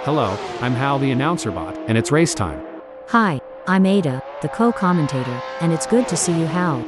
Hello, I'm Hal the announcer bot, and it's race time. Hi, I'm Ada, the co-commentator, and it's good to see you, Hal.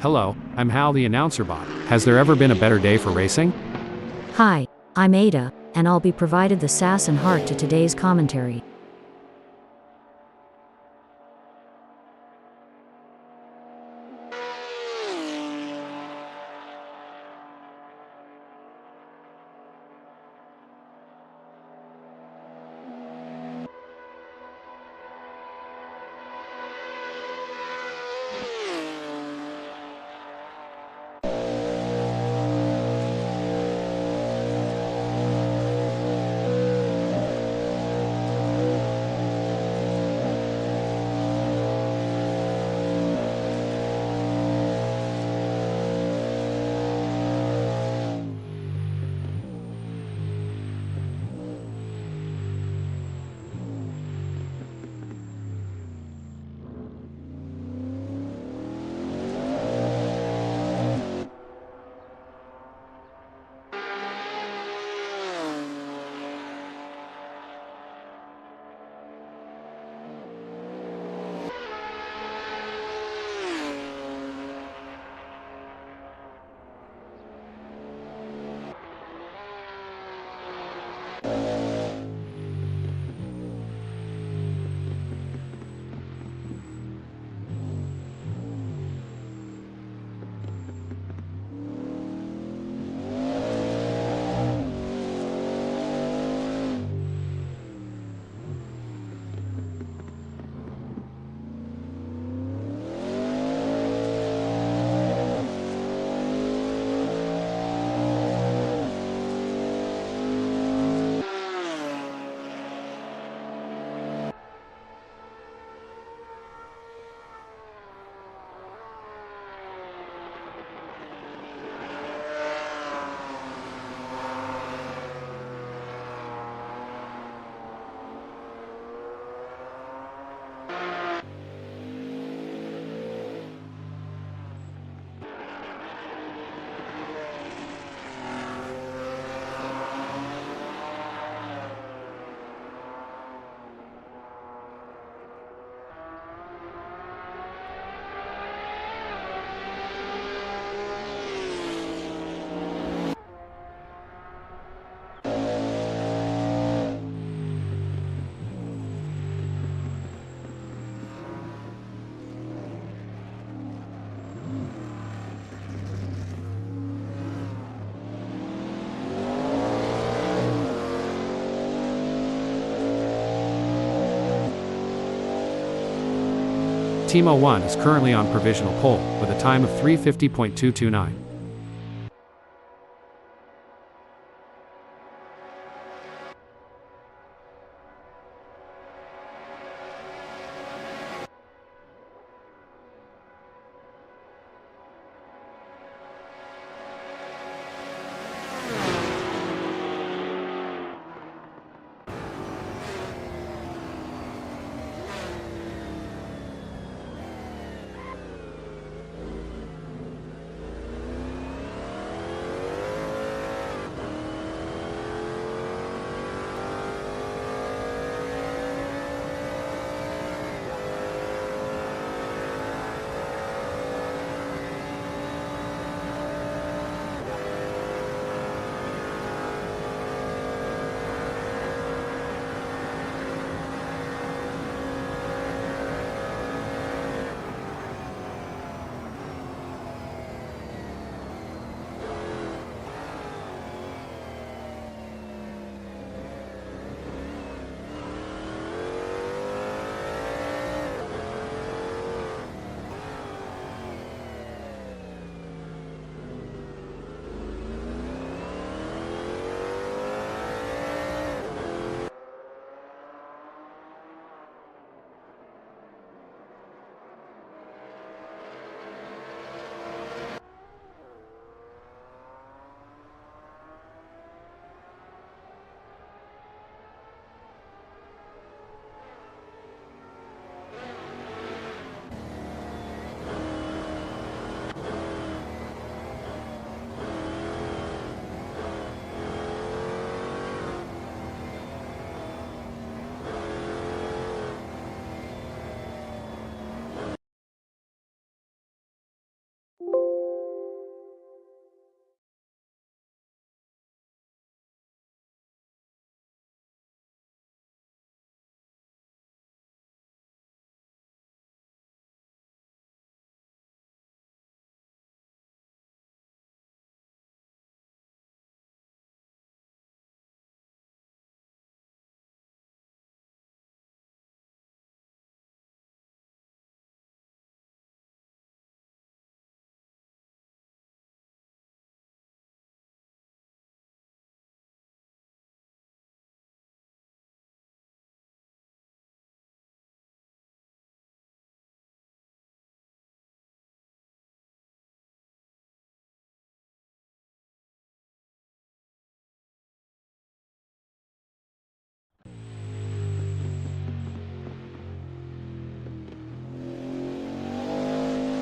Hello, I'm Hal the announcer bot. Has there ever been a better day for racing? Hi, I'm Ada, and I'll be provided the sass and heart to today's commentary. Team 01 is currently on provisional pole, with a time of 3:50.229.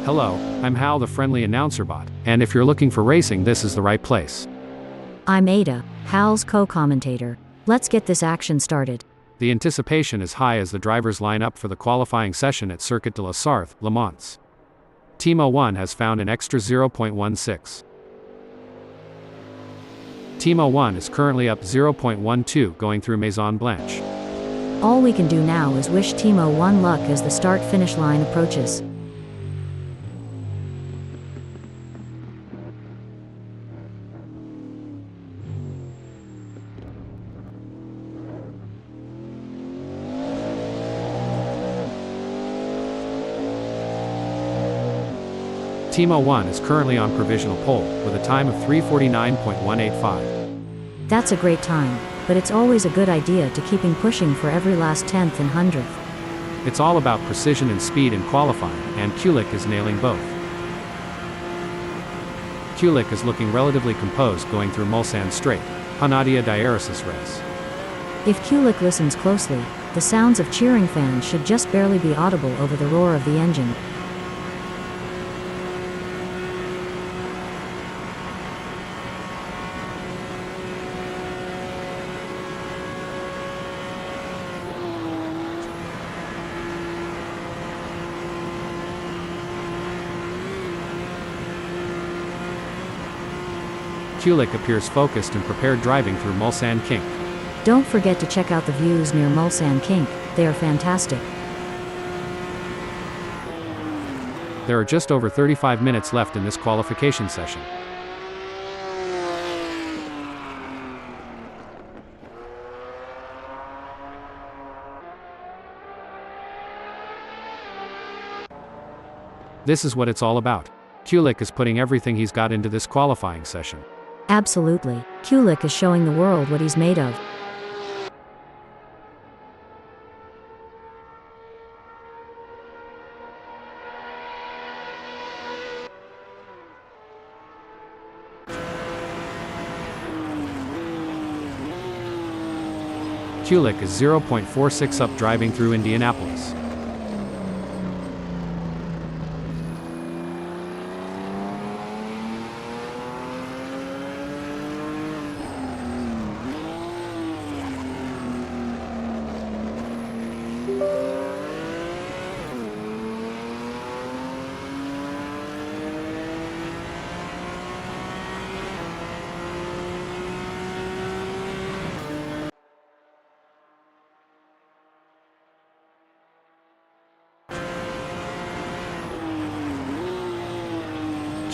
Hello, I'm Hal the friendly announcer bot, and if you're looking for racing, this is the right place. I'm Ada, Hal's co-commentator. Let's get this action started. The anticipation is high as the drivers line up for the qualifying session at Circuit de la Sarthe, Le Mans. Team 01 has found an extra 0.16. Team 01 is currently up 0.12 going through Maison Blanche. All we can do now is wish Team 01 luck as the start-finish line approaches. Team 01 is currently on provisional pole, with a time of 3:49.185. That's a great time, but it's always a good idea to keeping pushing for every last tenth and hundredth. It's all about precision and speed in qualifying, and Kulik is nailing both. Kulik is looking relatively composed going through Mulsanne Straight, Hanadia S1-Race. If Kulik listens closely, the sounds of cheering fans should just barely be audible over the roar of the engine. Kulik appears focused and prepared driving through Mulsanne Kink. Don't forget to check out the views near Mulsanne Kink, they are fantastic. There are just over 35 minutes left in this qualification session. This is what it's all about. Kulik is putting everything he's got into this qualifying session. Absolutely. Kulik is showing the world what he's made of. Kulik is 0.46 up driving through Indianapolis.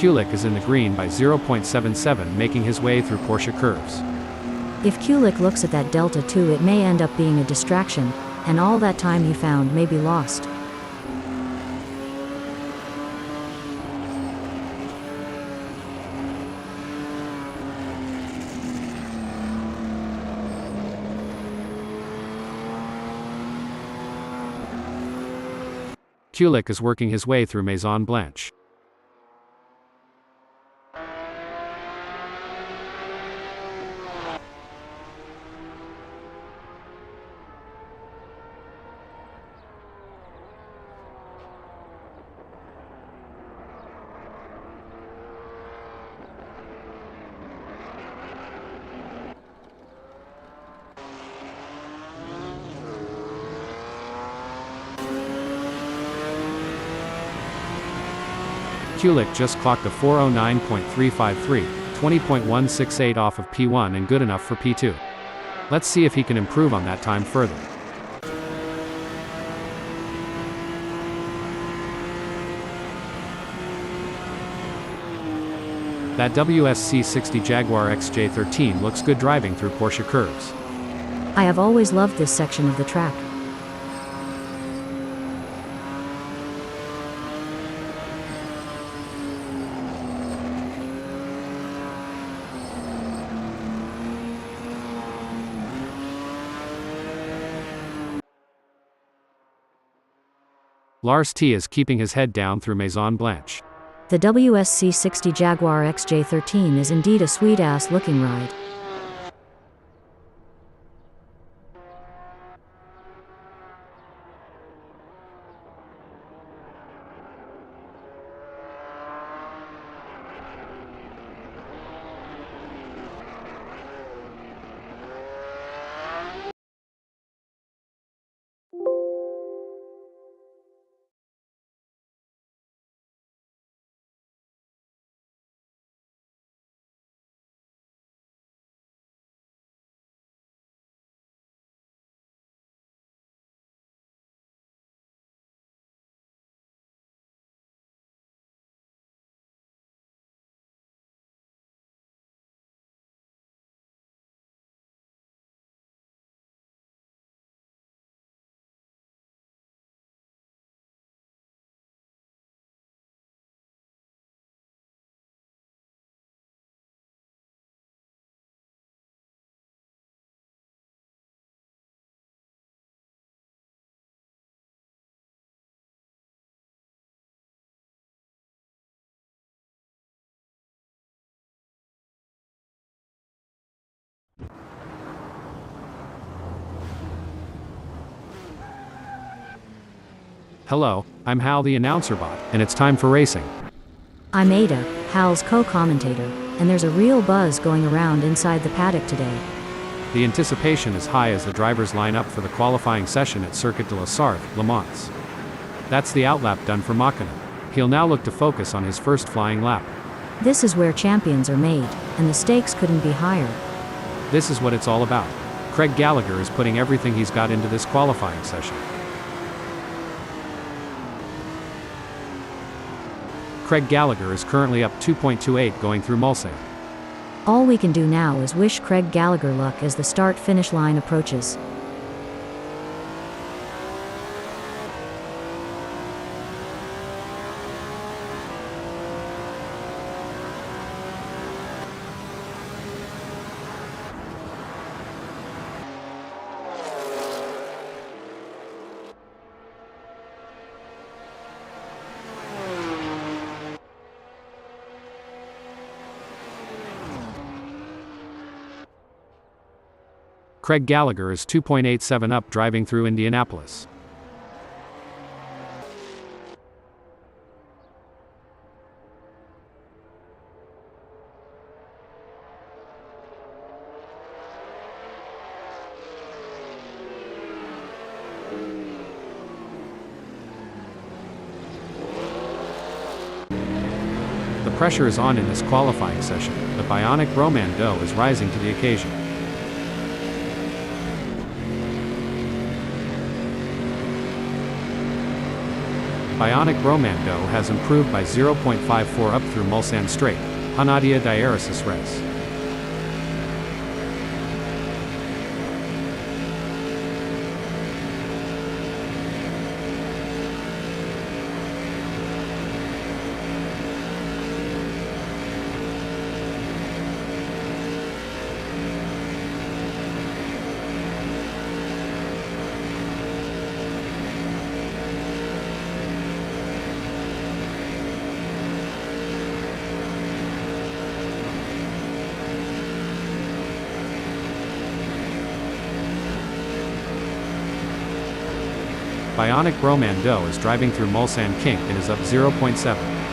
Kulik is in the green by 0.77, making his way through Porsche curves. If Kulik looks at that Delta 2, it may end up being a distraction, and all that time he found may be lost. Kulik is working his way through Maison Blanche. Kulik just clocked a 409.353, 20.168 off of P1 and good enough for P2. Let's see if he can improve on that time further. That WSC60 Jaguar XJ13 looks good driving through Porsche curves. I have always loved this section of the track. Lars T is keeping his head down through Maison Blanche. The WSC60 Jaguar XJ13 is indeed a sweet-ass looking ride. Hello, I'm Hal the announcer bot, and it's time for racing. I'm Ada, Hal's co-commentator, and there's a real buzz going around inside the paddock today. The anticipation is high as the drivers line up for the qualifying session at Circuit de la Sarthe, Le Mans. That's the outlap done for Makinen. He'll now look to focus on his first flying lap. This is where champions are made, and the stakes couldn't be higher. This is what it's all about. Craig Gallagher is putting everything he's got into this qualifying session. Craig Gallagher is currently up 2.28 going through Mulsanne. All we can do now is wish Craig Gallagher luck as the start-finish line approaches. Craig Gallagher is 2.87 up driving through Indianapolis. The pressure is on in this qualifying session, but Bionic Romando is rising to the occasion. Bionic Romando has improved by 0.54 up through Mulsanne Straight, Hanadia Diaresis Res. Bionic Romando is driving through Mulsanne Kink and is up 0.7.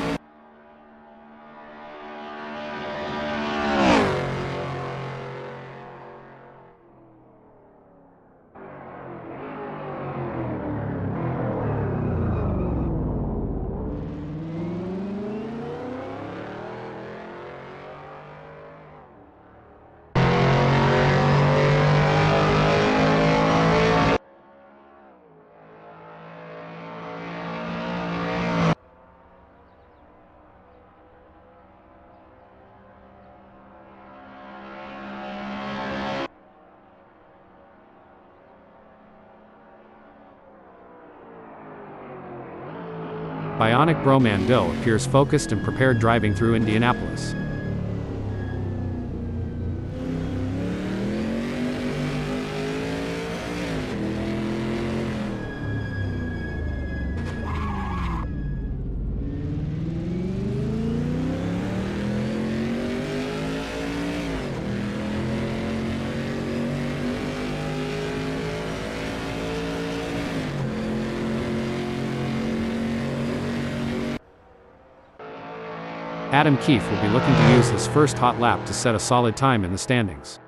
Bionic Romando appears focused and prepared driving through Indianapolis. Adam Keefe will be looking to use his first hot lap to set a solid time in the standings.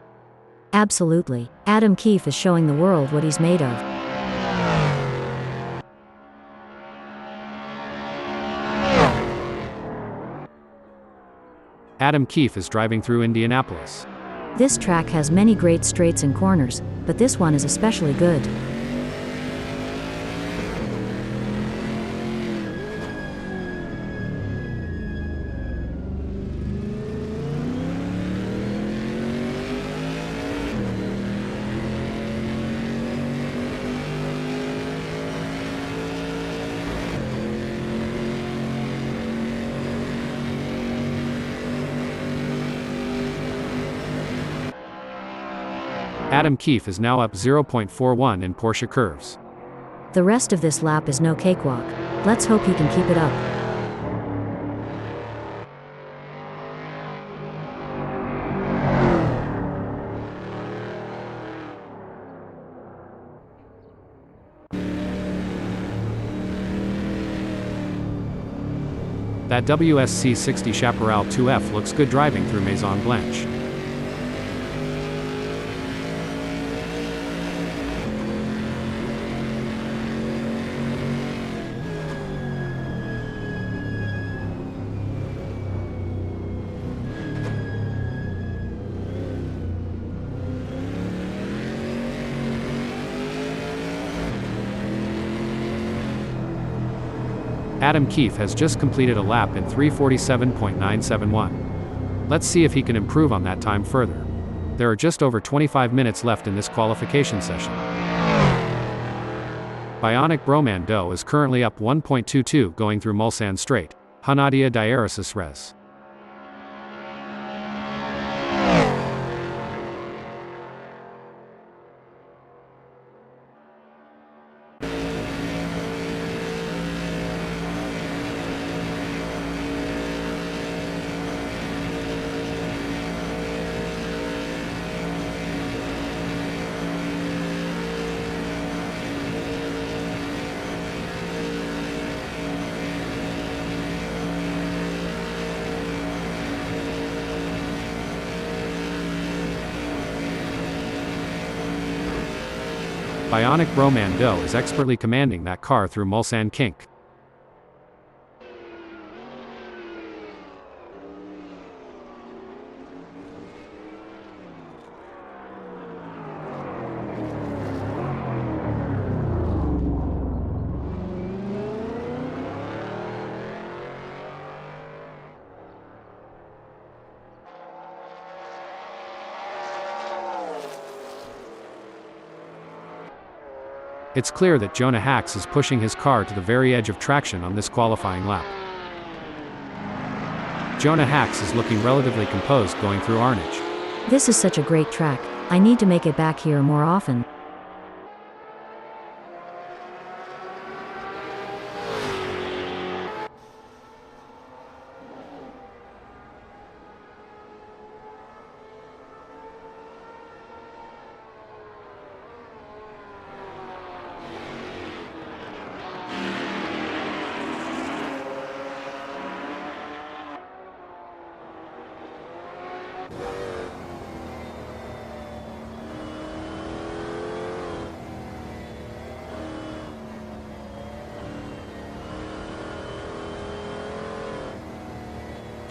Absolutely. Adam Keefe is showing the world what he's made of. Adam Keefe is driving through Indianapolis. This track has many great straights and corners, but this one is especially good. Adam Keefe is now up 0.41 in Porsche curves. The rest of this lap is no cakewalk. Let's hope he can keep it up. That WSC60 Chaparral 2F looks good driving through Maison Blanche. Adam Keefe has just completed a lap in 3:47.971. Let's see if he can improve on that time further. There are just over 25 minutes left in this qualification session. Bionic Romando is currently up 1.22 going through Mulsanne Straight, Hanadia Diaresis Res. Bionic Bromando is expertly commanding that car through Mulsanne kink. It's clear that Jonah Hacks is pushing his car to the very edge of traction on this qualifying lap. Jonah Hacks is looking relatively composed going through Arnage. This is such a great track. I need to make it back here more often.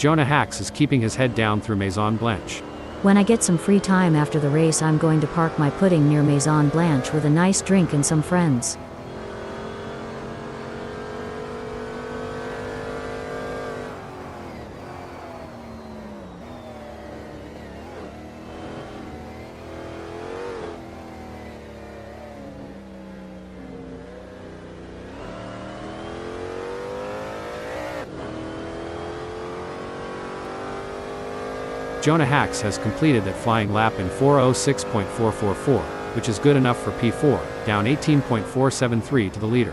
Jonah Hacks is keeping his head down through Maison Blanche. When I get some free time after the race, I'm going to park my pudding near Maison Blanche with a nice drink and some friends. Jonah Hacks has completed that flying lap in 4:06.444, which is good enough for P4, down 18.473 to the leader.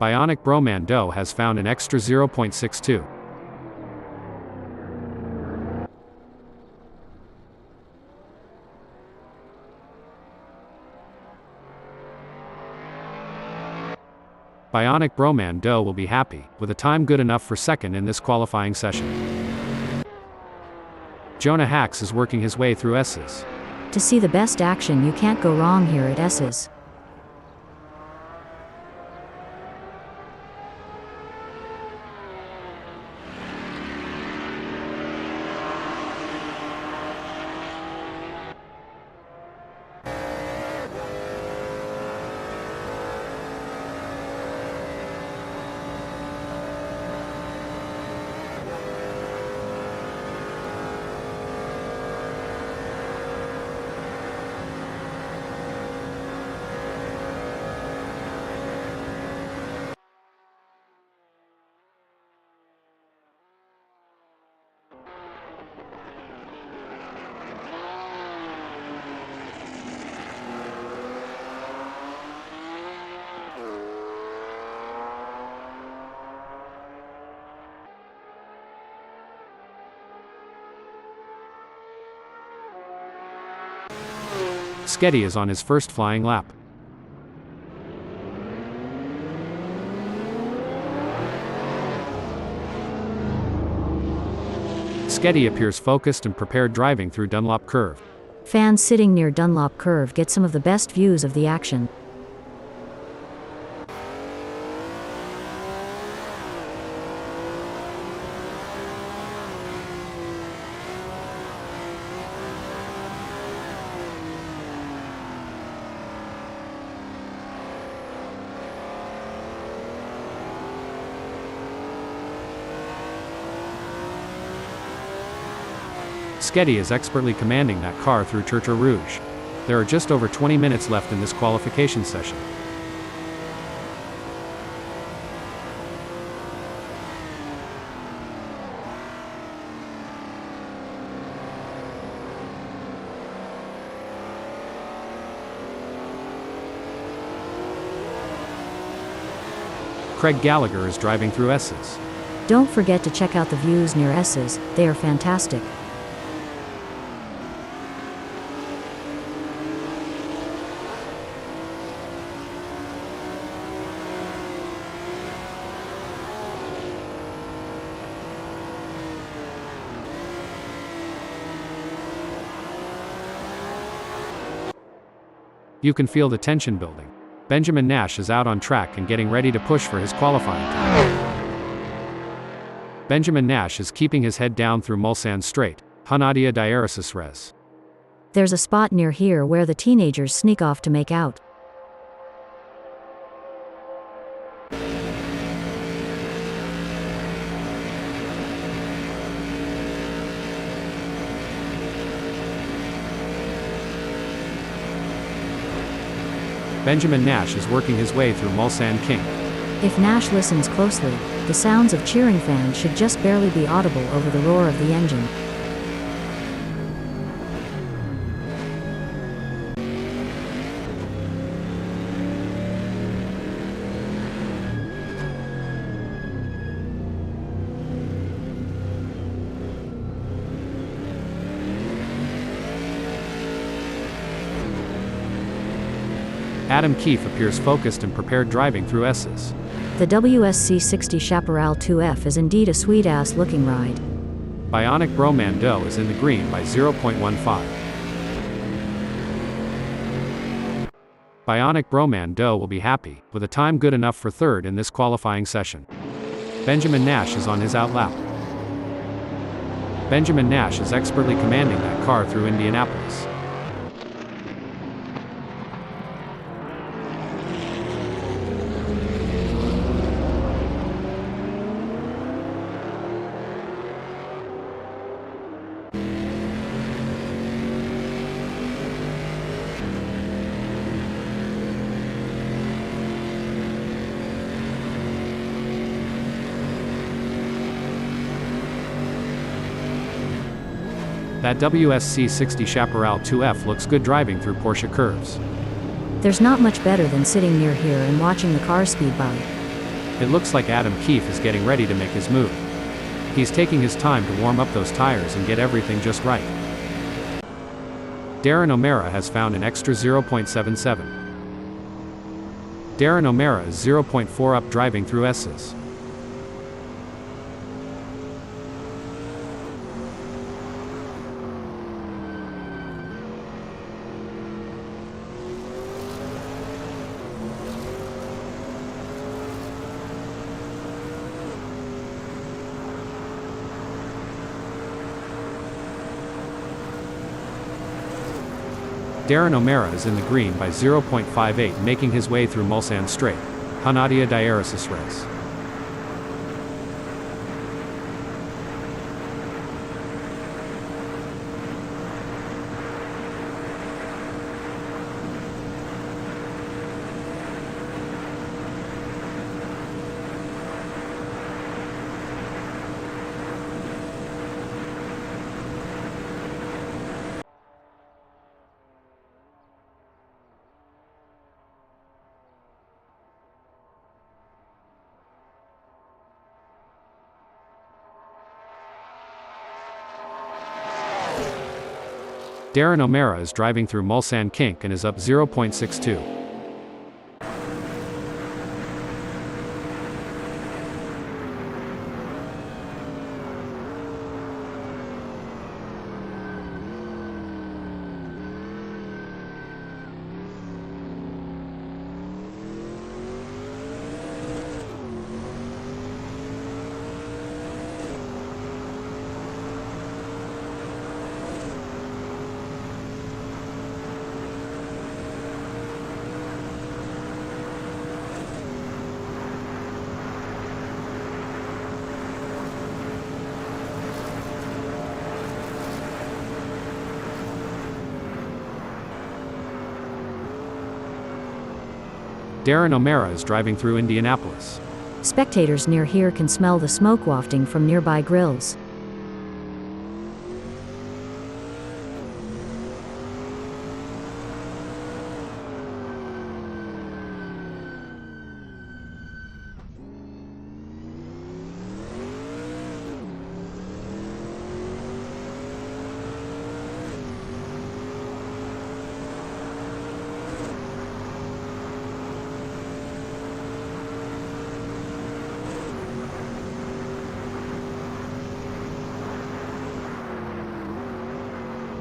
Bionic Bromando has found an extra 0.62. Bionic Bromando will be happy, with a time good enough for second in this qualifying session. Jonah Hacks is working his way through S's. To see the best action, you can't go wrong here at S's. Sketty is on his first flying lap. Sketty appears focused and prepared driving through Dunlop Curve. Fans sitting near Dunlop Curve get some of the best views of the action. Sketty is expertly commanding that car through Churchill Rouge. There are just over 20 minutes left in this qualification session. Craig Gallagher is driving through S's. Don't forget to check out the views near S's, they are fantastic. You can feel the tension building. Benjamin Nash is out on track and getting ready to push for his qualifying time. Benjamin Nash is keeping his head down through Mulsanne Straight, S1-Race. There's a spot near here where the teenagers sneak off to make out. Benjamin Nash is working his way through Mulsanne Kink. If Nash listens closely, the sounds of cheering fans should just barely be audible over the roar of the engine. Adam Keefe appears focused and prepared driving through S's. The WSC60 Chaparral 2F is indeed a sweet-ass looking ride. Bionic Bromando is in the green by 0.15. Bionic Bromando will be happy, with a time good enough for third in this qualifying session. Benjamin Nash is on his outlap. Benjamin Nash is expertly commanding that car through Indianapolis. That WSC60 Chaparral 2F looks good driving through Porsche curves. There's not much better than sitting near here and watching the car speed by. It looks like Adam Keefe is getting ready to make his move. He's taking his time to warm up those tires and get everything just right. Darren O'Mara has found an extra 0.77. Darren O'Mara is 0.4 up driving through S's. Darren O'Mara is in the green by 0.58, making his way through Mulsanne Straight, S1-Race. Darren O'Mara is driving through Mulsanne Kink and is up 0.62. Darren O'Mara is driving through Indianapolis. Spectators near here can smell the smoke wafting from nearby grills.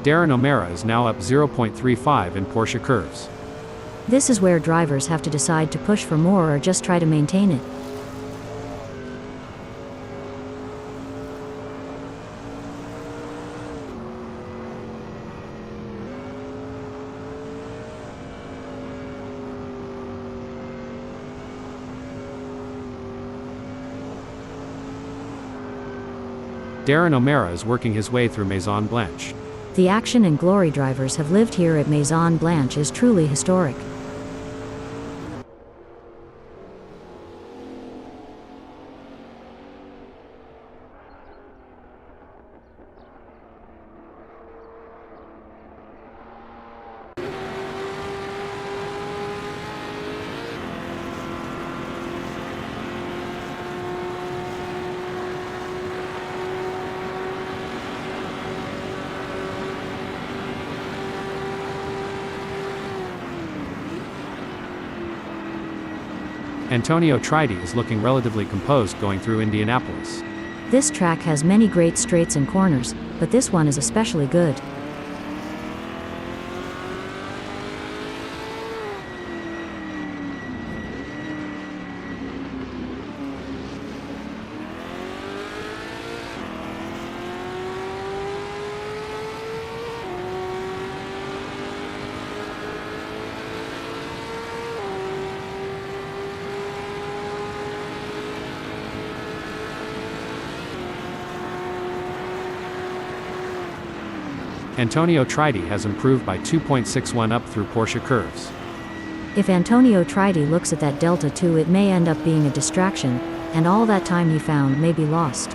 Darren O'Mara is now up 0.35 in Porsche curves. This is where drivers have to decide to push for more or just try to maintain it. Darren O'Mara is working his way through Maison Blanche. The action and glory drivers have lived here at Maison Blanche is truly historic. Antonio Tridi is looking relatively composed going through Indianapolis. This track has many great straights and corners, but this one is especially good. Antonio Tridi has improved by 2.61 up through Porsche curves. If Antonio Tridi looks at that Delta 2, it may end up being a distraction, and all that time he found may be lost.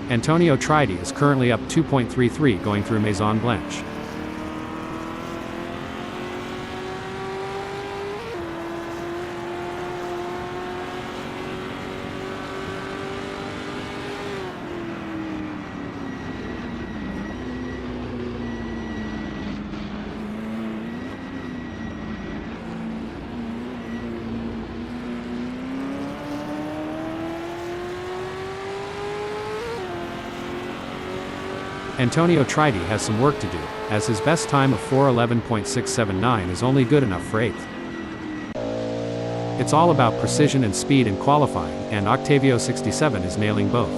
Antonio Tridi is currently up 2.33 going through Maison Blanche. Antonio Tridi has some work to do, as his best time of 4:11.679 is only good enough for 8th. It's all about precision and speed in qualifying, and Octavio 67 is nailing both.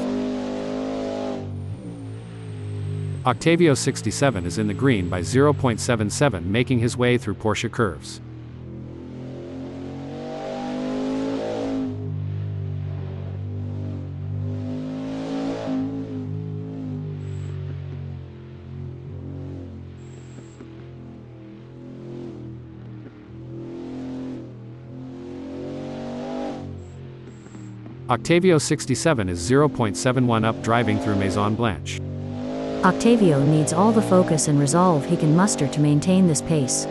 Octavio 67 is in the green by 0.77, making his way through Porsche curves. Octavio 67 is 0.71 up driving through Maison Blanche. Octavio needs all the focus and resolve he can muster to maintain this pace.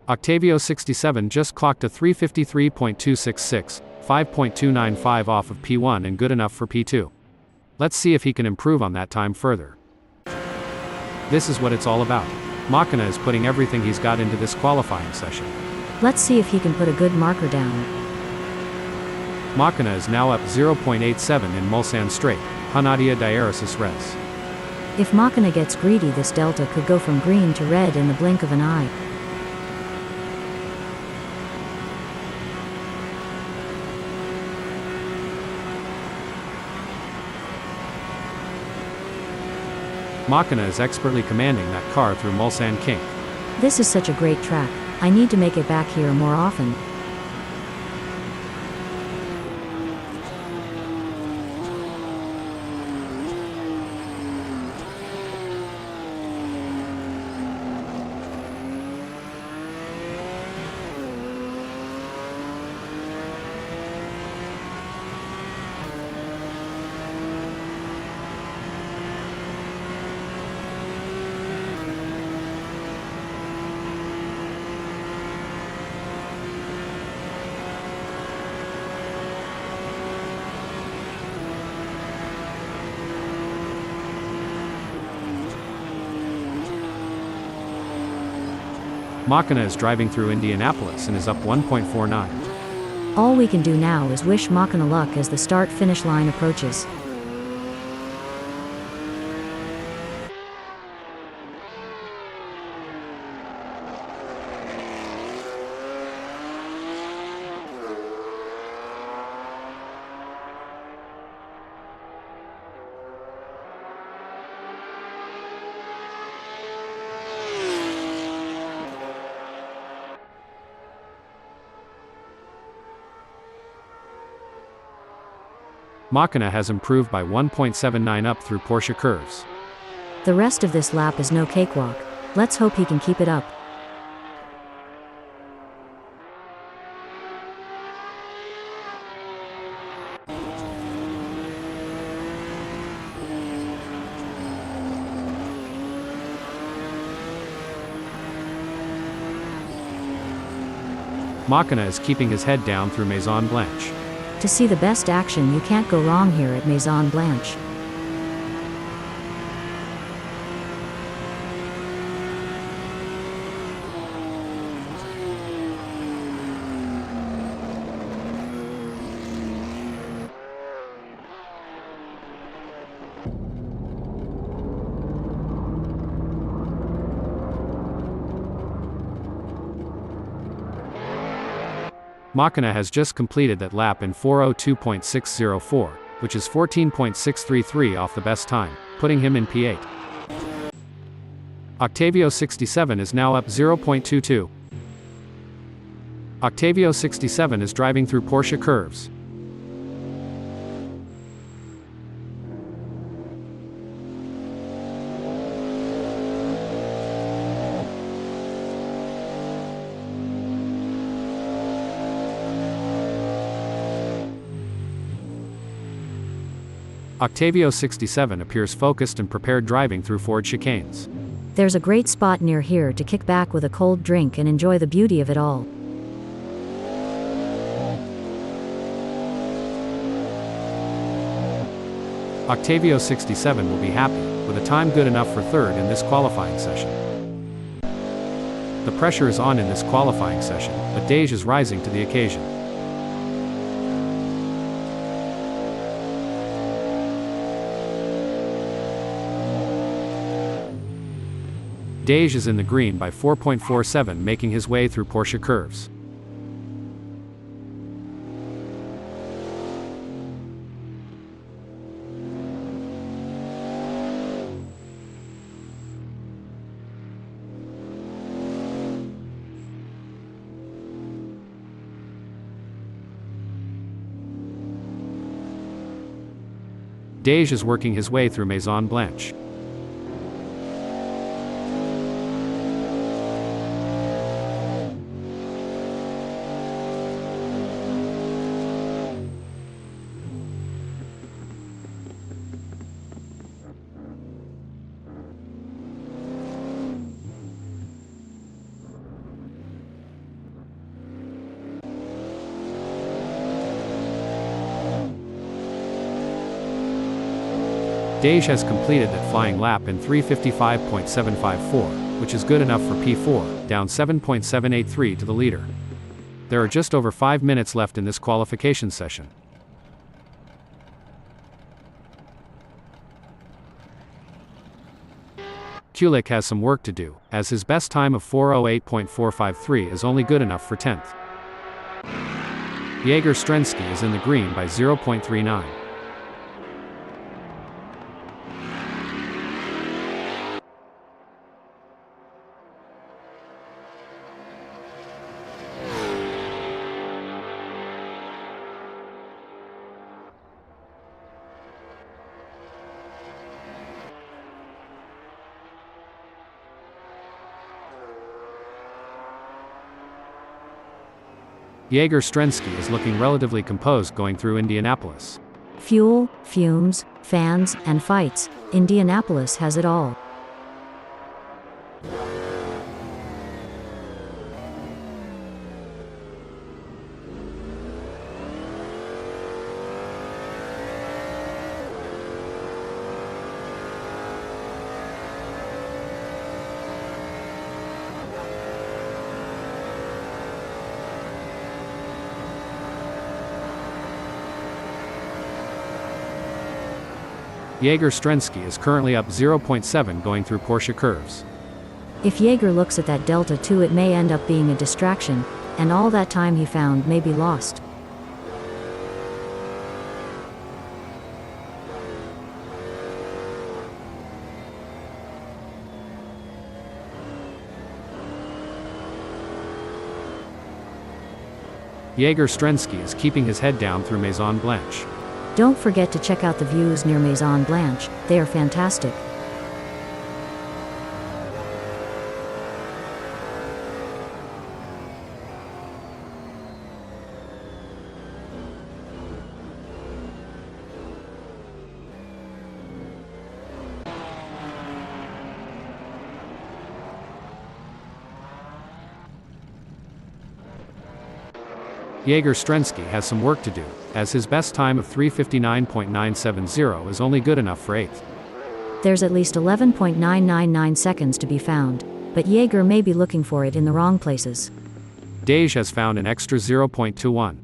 Octavio 67 just clocked a 353.266, 5.295 off of P1 and good enough for P2. Let's see if he can improve on that time further. This is what it's all about. Machina is putting everything he's got into this qualifying session. Let's see if he can put a good marker down. Machina is now up 0.87 in Mulsanne Straight, Hanadia Diaresis Res. If Machina gets greedy, this Delta could go from green to red in the blink of an eye. Machina is expertly commanding that car through Mulsanne Kink. This is such a great track. I need to make it back here more often. Machina is driving through Indianapolis and is up 1.49. All we can do now is wish Machina luck as the start-finish line approaches. Machina has improved by 1.79 up through Porsche curves. The rest of this lap is no cakewalk. Let's hope he can keep it up. Machina is keeping his head down through Maison Blanche. To see the best action, you can't go wrong here at Maison Blanche. Machina has just completed that lap in 4:02.604, which is 14.633 off the best time, putting him in P8. Octavio67 is now up 0.22. Octavio67 is driving through Porsche curves. Octavio67 appears focused and prepared driving through Ford chicanes. There's a great spot near here to kick back with a cold drink and enjoy the beauty of it all. Octavio67 will be happy, with a time good enough for third in this qualifying session. The pressure is on in this qualifying session, but Dage is rising to the occasion. Dage is in the green by 4.47, making his way through Porsche curves. Dage is working his way through Maison Blanche. Dage has completed that flying lap in 3:55.754, which is good enough for P4, down 7.783 to the leader. There are just over 5 minutes left in this qualification session. Kulik has some work to do, as his best time of 4:08.453 is only good enough for 10th. Jaeger Strensky is in the green by 0.39. Jaeger Strensky is looking relatively composed going through Indianapolis. Fuel, fumes, fans, and fights. Indianapolis has it all. Jaeger Strensky is currently up 0.7 going through Porsche curves. If Jaeger looks at that Delta 2, it may end up being a distraction, and all that time he found may be lost. Jaeger Strensky is keeping his head down through Maison Blanche. Don't forget to check out the views near Maison Blanche, they are fantastic. Jaeger Strensky has some work to do, as his best time of 3:59.970 is only good enough for 8th. There's at least 11.999 seconds to be found, but Jaeger may be looking for it in the wrong places. Dej has found an extra 0.21.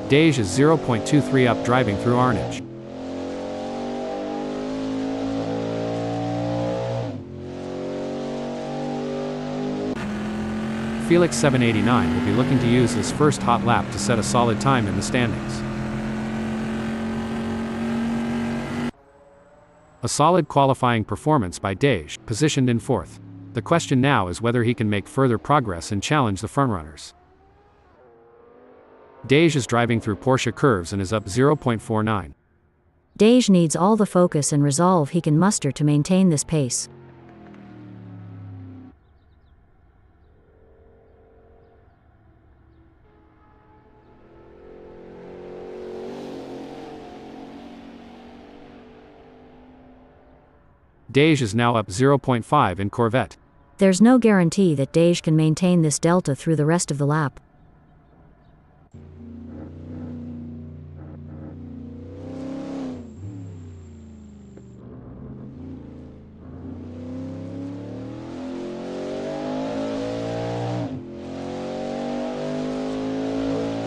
Dej is 0.23 up driving through Arnage. Felix 789 will be looking to use his first hot lap to set a solid time in the standings. A solid qualifying performance by Dej, positioned in 4th. The question now is whether he can make further progress and challenge the frontrunners. Dej is driving through Porsche curves and is up 0.49. Dej needs all the focus and resolve he can muster to maintain this pace. Dej is now up 0.5 in Corvette. There's no guarantee that Dej can maintain this delta through the rest of the lap.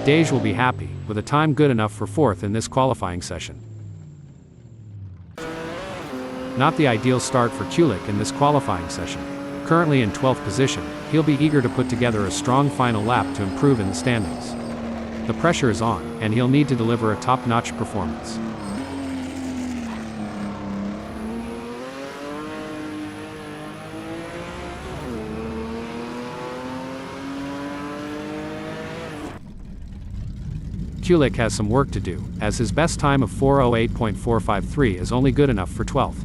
Dej will be happy, with a time good enough for 4th in this qualifying session. Not the ideal start for Kulik in this qualifying session. Currently in 12th position, he'll be eager to put together a strong final lap to improve in the standings. The pressure is on, and he'll need to deliver a top-notch performance. Kulik has some work to do, as his best time of 4:08.453 is only good enough for 12th.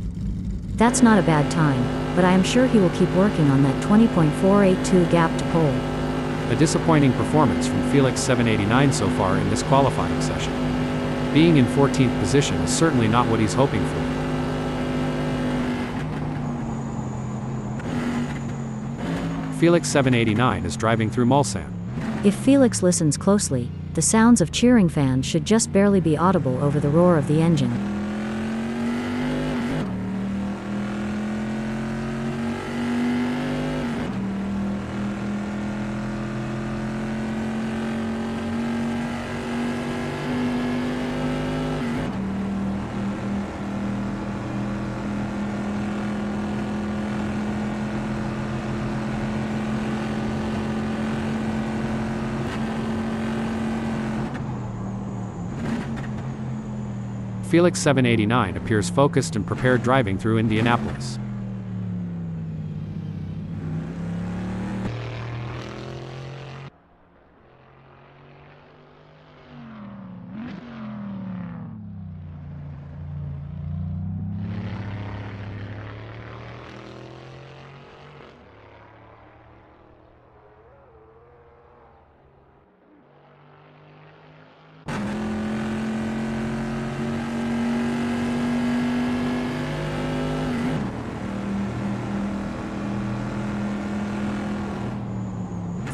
That's not a bad time, but I am sure he will keep working on that 20.482 gap to pole. A disappointing performance from Felix 789 so far in this qualifying session. Being in 14th position is certainly not what he's hoping for. Felix 789 is driving through Mulsanne. If Felix listens closely, the sounds of cheering fans should just barely be audible over the roar of the engine. Felix 789 appears focused and prepared driving through Indianapolis.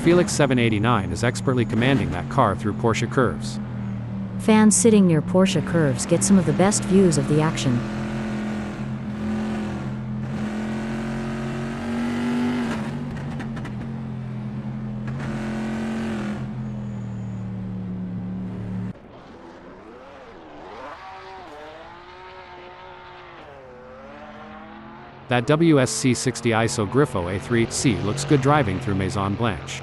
Felix 789 is expertly commanding that car through Porsche curves. Fans sitting near Porsche curves get some of the best views of the action. That WSC60 ISO Griffo A3C looks good driving through Maison Blanche.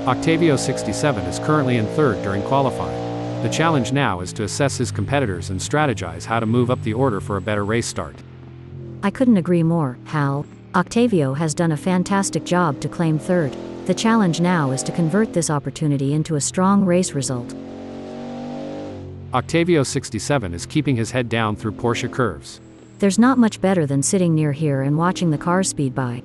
Octavio67 is currently in third during qualifying. The challenge now is to assess his competitors and strategize how to move up the order for a better race start. I couldn't agree more, Hal. Octavio has done a fantastic job to claim third. The challenge now is to convert this opportunity into a strong race result. Octavio67 is keeping his head down through Porsche curves. There's not much better than sitting near here and watching the cars speed by.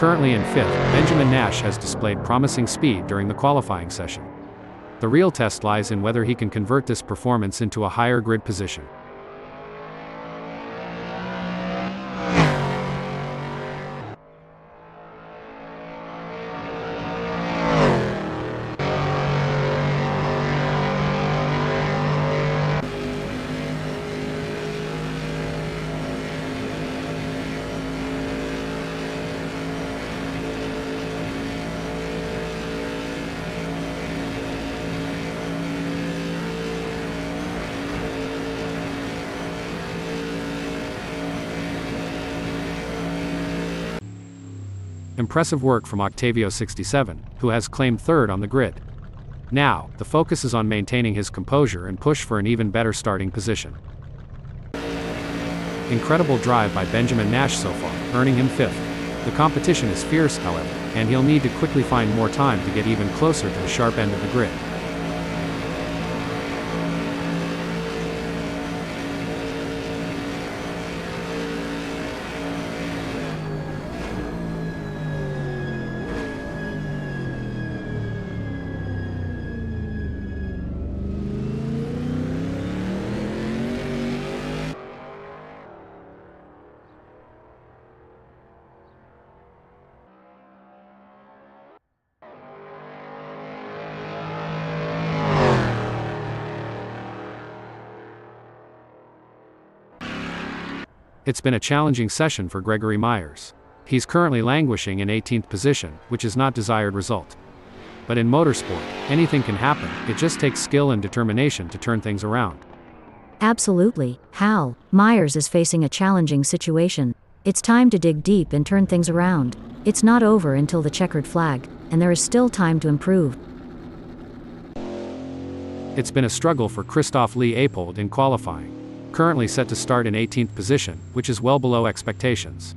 Currently in fifth, Benjamin Nash has displayed promising speed during the qualifying session. The real test lies in whether he can convert this performance into a higher grid position. Impressive work from Octavio67, who has claimed third on the grid. Now, the focus is on maintaining his composure and push for an even better starting position. Incredible drive by Benjamin Nash so far, earning him fifth. The competition is fierce, however, and he'll need to quickly find more time to get even closer to the sharp end of the grid. It's been a challenging session for Gregory Myers. He's currently languishing in 18th position, which is not desired result. But in motorsport, anything can happen. It just takes skill and determination to turn things around. Absolutely, Hal. Myers is facing a challenging situation. It's time to dig deep and turn things around. It's not over until the checkered flag, and there is still time to improve. It's been a struggle for Christoph Lee Appold in qualifying. Currently set to start in 18th position, which is well below expectations.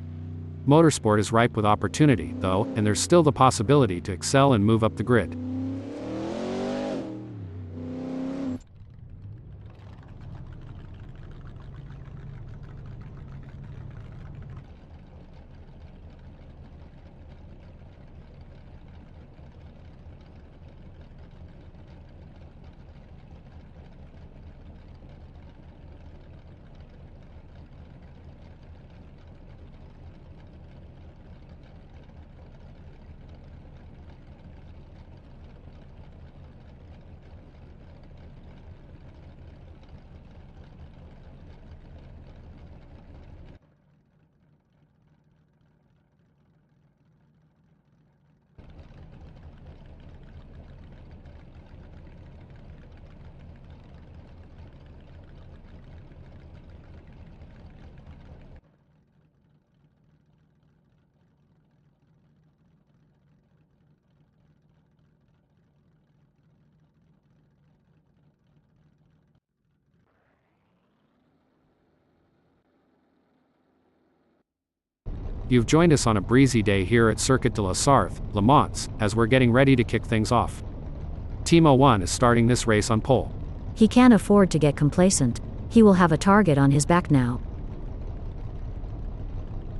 Motorsport is ripe with opportunity, though, and there's still the possibility to excel and move up the grid. You've joined us on a breezy day here at Circuit de la Sarthe, Le Mans, as we're getting ready to kick things off. Team 01 is starting this race on pole. He can't afford to get complacent. He will have a target on his back now.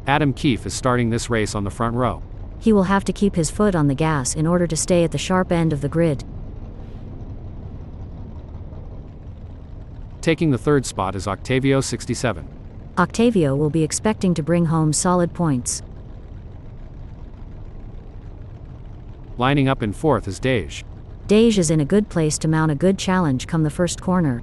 Adam Keefe is starting this race on the front row. He will have to keep his foot on the gas in order to stay at the sharp end of the grid. Taking the third spot is Octavio67. Octavio will be expecting to bring home solid points. Lining up in fourth is Dej. Dej is in a good place to mount a good challenge come the first corner.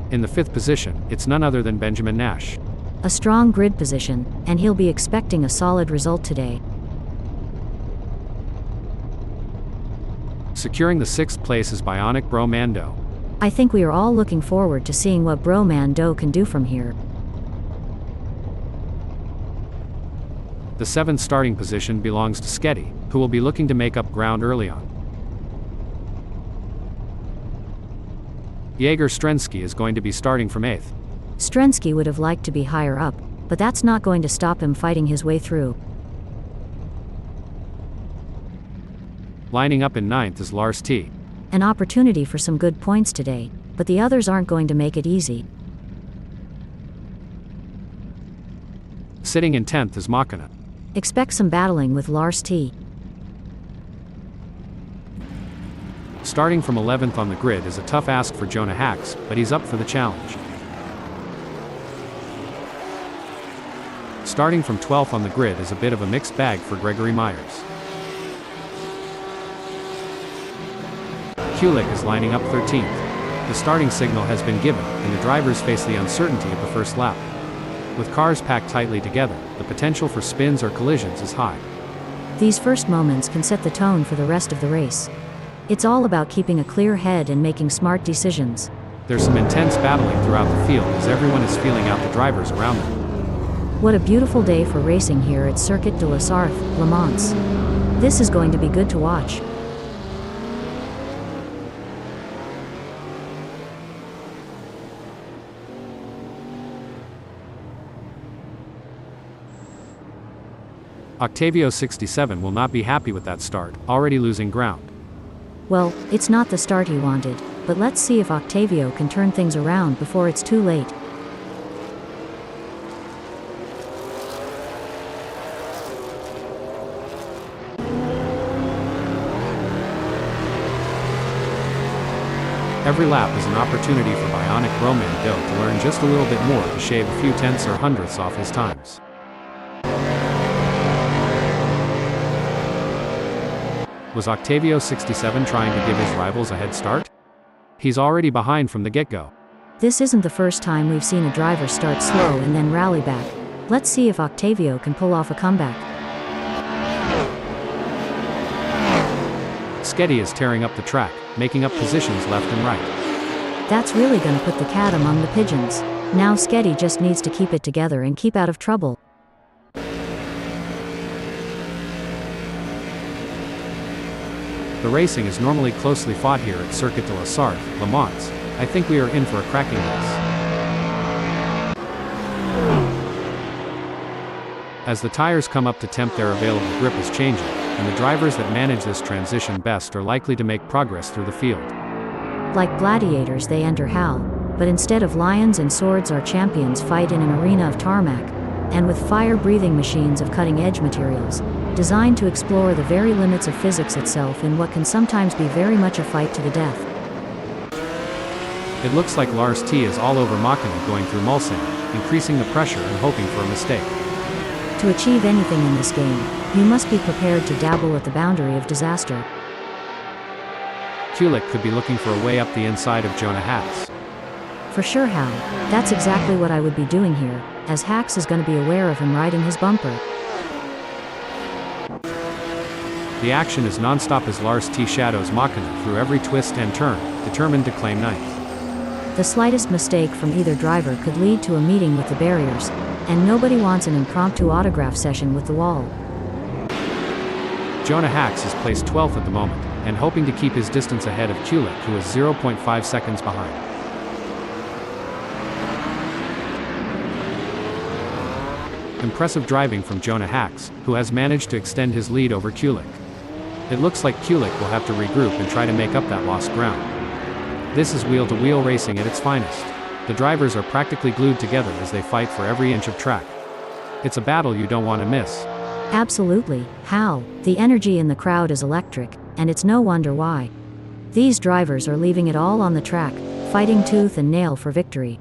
In the fifth position, it's none other than Benjamin Nash. A strong grid position, and he'll be expecting a solid result today. Securing the sixth place is Bionic Bro Mando. I think we are all looking forward to seeing what Bro Mando can do from here. The seventh starting position belongs to Sketty, who will be looking to make up ground early on. Jaeger Strensky is going to be starting from 8th. Strensky would have liked to be higher up, but that's not going to stop him fighting his way through. Lining up in 9th is Lars T. An opportunity for some good points today, but the others aren't going to make it easy. Sitting in 10th is Machina. Expect some battling with Lars T. Starting from 11th on the grid is a tough ask for Jonah Hacks, but he's up for the challenge. Starting from 12th on the grid is a bit of a mixed bag for Gregory Myers. Kulik is lining up 13th. The starting signal has been given, and the drivers face the uncertainty of the first lap. With cars packed tightly together, the potential for spins or collisions is high. These first moments can set the tone for the rest of the race. It's all about keeping a clear head and making smart decisions. There's some intense battling throughout the field as everyone is feeling out the drivers around them. What a beautiful day for racing here at Circuit de la Sarthe, Le Mans. This is going to be good to watch. Octavio67 will not be happy with that start, already losing ground. Well, it's not the start he wanted, but let's see if Octavio can turn things around before it's too late. Every lap is an opportunity for Bionic Bro Mando to learn just a little bit more to shave a few tenths or hundredths off his times. Was Octavio67 trying to give his rivals a head start? He's already behind from the get-go. This isn't the first time we've seen a driver start slow and then rally back. Let's see if Octavio can pull off a comeback. Sketty is tearing up the track, making up positions left and right. That's really gonna put the cat among the pigeons. Now Sketty just needs to keep it together and keep out of trouble. The racing is normally closely fought here at Circuit de la Sarthe, Le Mans. I think we are in for a cracking race. As the tires come up to temp, their available grip is changing, and the drivers that manage this transition best are likely to make progress through the field. Like gladiators, they enter hell, but instead of lions and swords, our champions fight in an arena of tarmac, and with fire-breathing machines of cutting-edge materials, designed to explore the very limits of physics itself in what can sometimes be very much a fight to the death. It looks like Lars T is all over Machina going through Mulsanne, increasing the pressure and hoping for a mistake. To achieve anything in this game, you must be prepared to dabble at the boundary of disaster. Kulik could be looking for a way up the inside of Jonah Hacks. For sure, Hal. That's exactly what I would be doing here, as Hacks is going to be aware of him riding his bumper. The action is non-stop as Lars T shadows Machina through every twist and turn, determined to claim ninth. The slightest mistake from either driver could lead to a meeting with the barriers, and nobody wants an impromptu autograph session with the wall. Jonah Hacks is placed 12th at the moment, and hoping to keep his distance ahead of Kulik, who is 0.5 seconds behind. Impressive driving from Jonah Hacks, who has managed to extend his lead over Kulik. It looks like Kulik will have to regroup and try to make up that lost ground. This is wheel-to-wheel racing at its finest. The drivers are practically glued together as they fight for every inch of track. It's a battle you don't want to miss. Absolutely, Hal. The energy in the crowd is electric, and it's no wonder why. These drivers are leaving it all on the track, fighting tooth and nail for victory.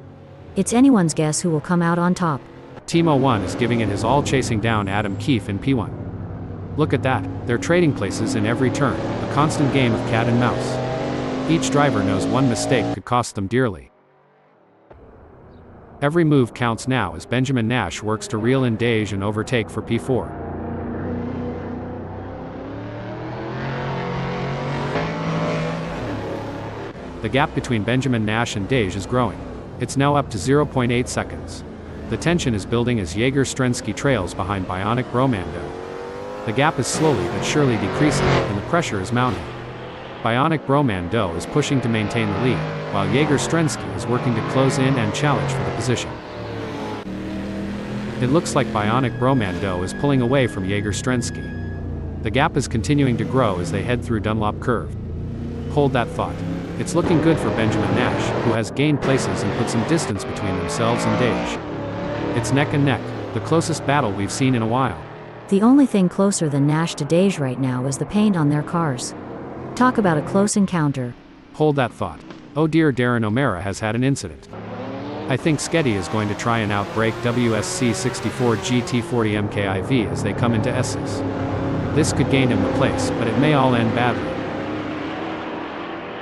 It's anyone's guess who will come out on top. Team 01 is giving it his all, chasing down Adam Keefe in P1. Look at that, they're trading places in every turn, a constant game of cat and mouse. Each driver knows one mistake could cost them dearly. Every move counts now as Benjamin Nash works to reel in Dage and overtake for P4. The gap between Benjamin Nash and Dage is growing. It's now up to 0.8 seconds. The tension is building as Jaeger-Strensky trails behind Bionic Bromando. The gap is slowly but surely decreasing, and the pressure is mounting. Bionic Bromando is pushing to maintain the lead, while Jaeger-Strensky is working to close in and challenge for the position. It looks like Bionic Bromando is pulling away from Jaeger-Strensky. The gap is continuing to grow as they head through Dunlop Curve. Hold that thought. It's looking good for Benjamin Nash, who has gained places and put some distance between themselves and Dage. It's neck and neck, the closest battle we've seen in a while. The only thing closer than Nash to Dage right now is the paint on their cars. Talk about a close encounter. Hold that thought. Oh dear, Darren O'Mara has had an incident. I think Sketty is going to try and outbrake WSC64 GT40 MKIV as they come into S's. This could gain him the place, but it may all end badly.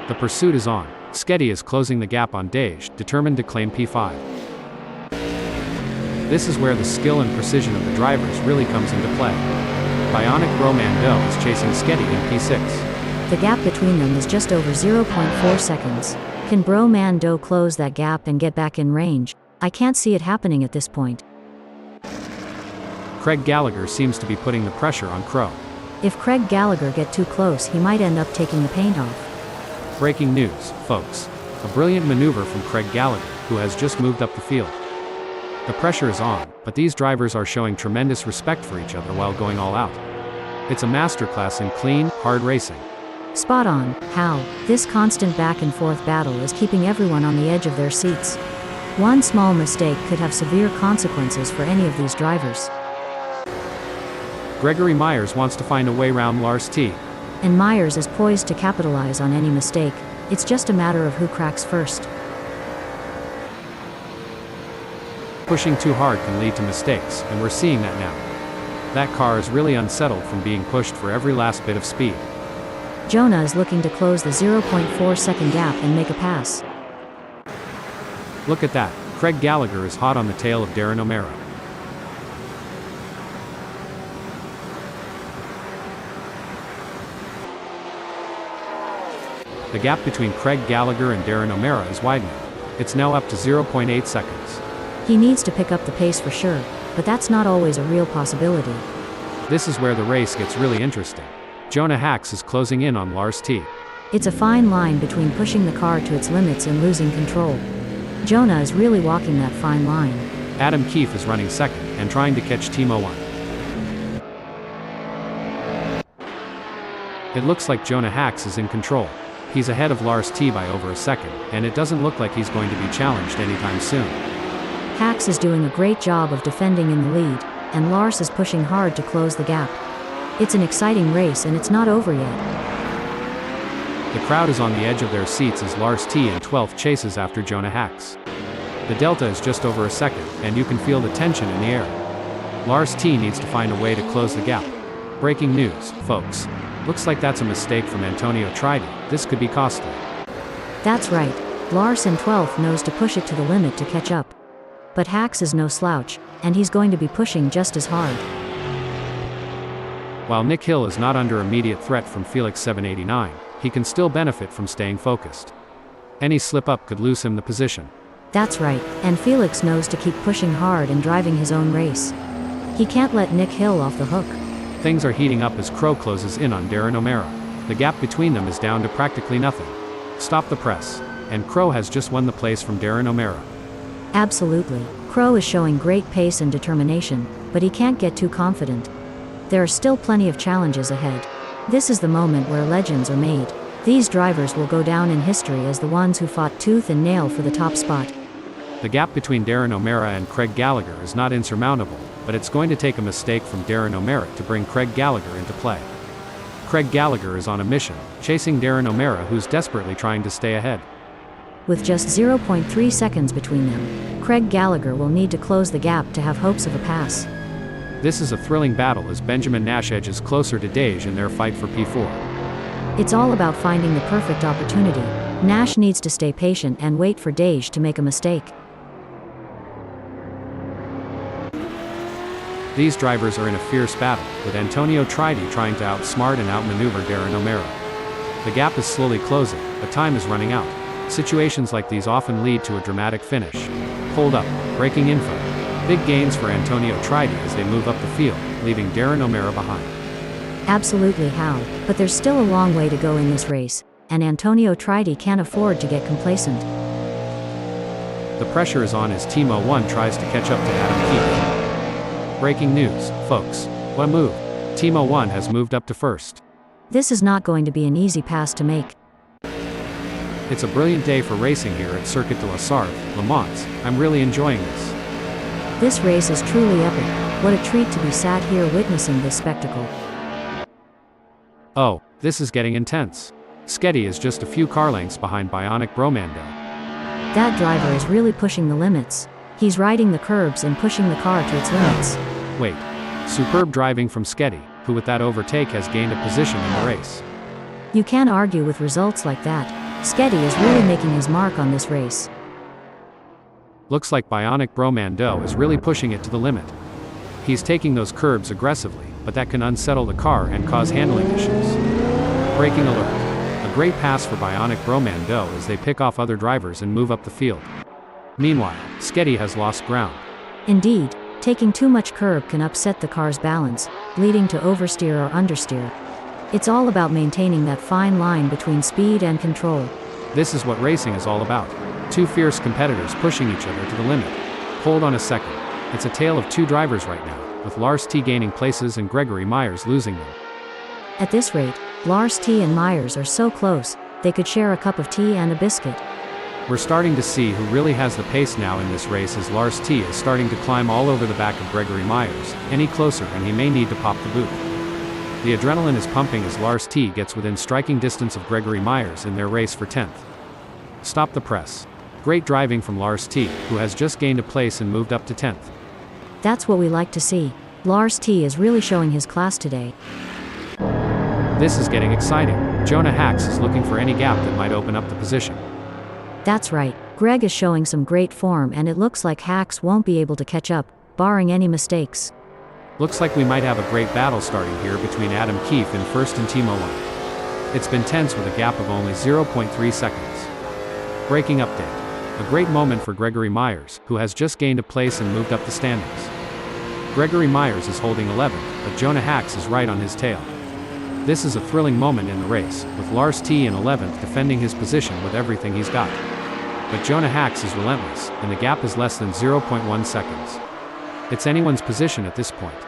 The pursuit is on. Sketty is closing the gap on Dage, determined to claim P5. This is where the skill and precision of the drivers really comes into play. Bionic Bromando is chasing Sketty in P6. The gap between them is just over 0.4 seconds. Can Bromando close that gap and get back in range? I can't see it happening at this point. Craig Gallagher seems to be putting the pressure on Crow. If Craig Gallagher get too close, he might end up taking the paint off. Breaking news, folks. A brilliant maneuver from Craig Gallagher, who has just moved up the field. The pressure is on, but these drivers are showing tremendous respect for each other while going all out. It's a masterclass in clean, hard racing. Spot on, Hal. This constant back and forth battle is keeping everyone on the edge of their seats. One small mistake could have severe consequences for any of these drivers. Gregory Myers wants to find a way round Lars T. And Myers is poised to capitalize on any mistake. It's just a matter of who cracks first. Pushing too hard can lead to mistakes, and we're seeing that now. That car is really unsettled from being pushed for every last bit of speed. Jonah is looking to close the 0.4 second gap and make a pass. Look at that. Craig Gallagher is hot on the tail of Darren O'Mara. The gap between Craig Gallagher and Darren O'Mara is widening. It's now up to 0.8 seconds. He needs to pick up the pace for sure, but that's not always a real possibility. This is where the race gets really interesting. Jonah Hacks is closing in on Lars T. It's a fine line between pushing the car to its limits and losing control. Jonah is really walking that fine line. Adam Keefe is running second and trying to catch Team 01. It looks like Jonah Hacks is in control. He's ahead of Lars T by over a second, and it doesn't look like he's going to be challenged anytime soon. Hacks is doing a great job of defending in the lead, and Lars is pushing hard to close the gap. It's an exciting race and it's not over yet. The crowd is on the edge of their seats as Lars T in 12th chases after Jonah Hacks. The delta is just over a second, and you can feel the tension in the air. Lars T needs to find a way to close the gap. Breaking news, folks. Looks like that's a mistake from Antonio Tridi. This could be costly. That's right. Lars in 12th knows to push it to the limit to catch up. But Hacks is no slouch, and he's going to be pushing just as hard. While Nick Hill is not under immediate threat from Felix 789, he can still benefit from staying focused. Any slip-up could lose him the position. That's right, and Felix knows to keep pushing hard and driving his own race. He can't let Nick Hill off the hook. Things are heating up as Crow closes in on Darren O'Mara. The gap between them is down to practically nothing. Stop the press. And Crow has just won the place from Darren O'Mara. Absolutely. Crow is showing great pace and determination, but he can't get too confident. There are still plenty of challenges ahead. This is the moment where legends are made. These drivers will go down in history as the ones who fought tooth and nail for the top spot. The gap between Darren O'Mara and Craig Gallagher is not insurmountable, but it's going to take a mistake from Darren O'Mara to bring Craig Gallagher into play. Craig Gallagher is on a mission, chasing Darren O'Mara, who's desperately trying to stay ahead. With just 0.3 seconds between them, Craig Gallagher will need to close the gap to have hopes of a pass. This is a thrilling battle as Benjamin Nash edges closer to Dage in their fight for P4. It's all about finding the perfect opportunity. Nash needs to stay patient and wait for Dage to make a mistake. These drivers are in a fierce battle, with Antonio Tridi trying to outsmart and outmaneuver Darren O'Mara. The gap is slowly closing, but time is running out. Situations like these often lead to a dramatic finish. Hold up, breaking info. Big gains for Antonio Tridi as they move up the field, leaving Darren O'Mara behind. Absolutely, Hal, but there's still a long way to go in this race, and Antonio Tridi can't afford to get complacent. The pressure is on as Team 01 tries to catch up to Adam Keefe. Breaking news, folks. What a move. Team 01 has moved up to first. This is not going to be an easy pass to make. It's a brilliant day for racing here at Circuit de la Sarthe, Le Mans. I'm really enjoying this. This race is truly epic. What a treat to be sat here witnessing this spectacle. Oh, this is getting intense. Sketty is just a few car lengths behind Bionic Bromando. That driver is really pushing the limits. He's riding the curbs and pushing the car to its limits. Wait. Superb driving from Sketty, who with that overtake has gained a position in the race. You can't argue with results like that. Sketty is really making his mark on this race. Looks like Bionic Bromando is really pushing it to the limit. He's taking those curbs aggressively, but that can unsettle the car and cause handling issues. Braking alert. A great pass for Bionic Bromando as they pick off other drivers and move up the field. Meanwhile, Sketty has lost ground. Indeed, taking too much curb can upset the car's balance, leading to oversteer or understeer. It's all about maintaining that fine line between speed and control. This is what racing is all about. Two fierce competitors pushing each other to the limit. Hold on a second. It's a tale of two drivers right now, with Lars T gaining places and Gregory Myers losing them. At this rate, Lars T and Myers are so close, they could share a cup of tea and a biscuit. We're starting to see who really has the pace now in this race as Lars T is starting to climb all over the back of Gregory Myers. Any closer and he may need to pop the boot. The adrenaline is pumping as Lars T gets within striking distance of Gregory Myers in their race for 10th. Stop the press. Great driving from Lars T, who has just gained a place and moved up to 10th. That's what we like to see. Lars T is really showing his class today. This is getting exciting. Jonah Hacks is looking for any gap that might open up the position. That's right, Greg is showing some great form and it looks like Hacks won't be able to catch up, barring any mistakes. Looks like we might have a great battle starting here between Adam Keefe in first and Team 01. It's been tense with a gap of only 0.3 seconds. Breaking update. A great moment for Gregory Myers, who has just gained a place and moved up the standings. Gregory Myers is holding 11th, but Jonah Hacks is right on his tail. This is a thrilling moment in the race, with Lars T in 11th defending his position with everything he's got. But Jonah Hacks is relentless, and the gap is less than 0.1 seconds. It's anyone's position at this point.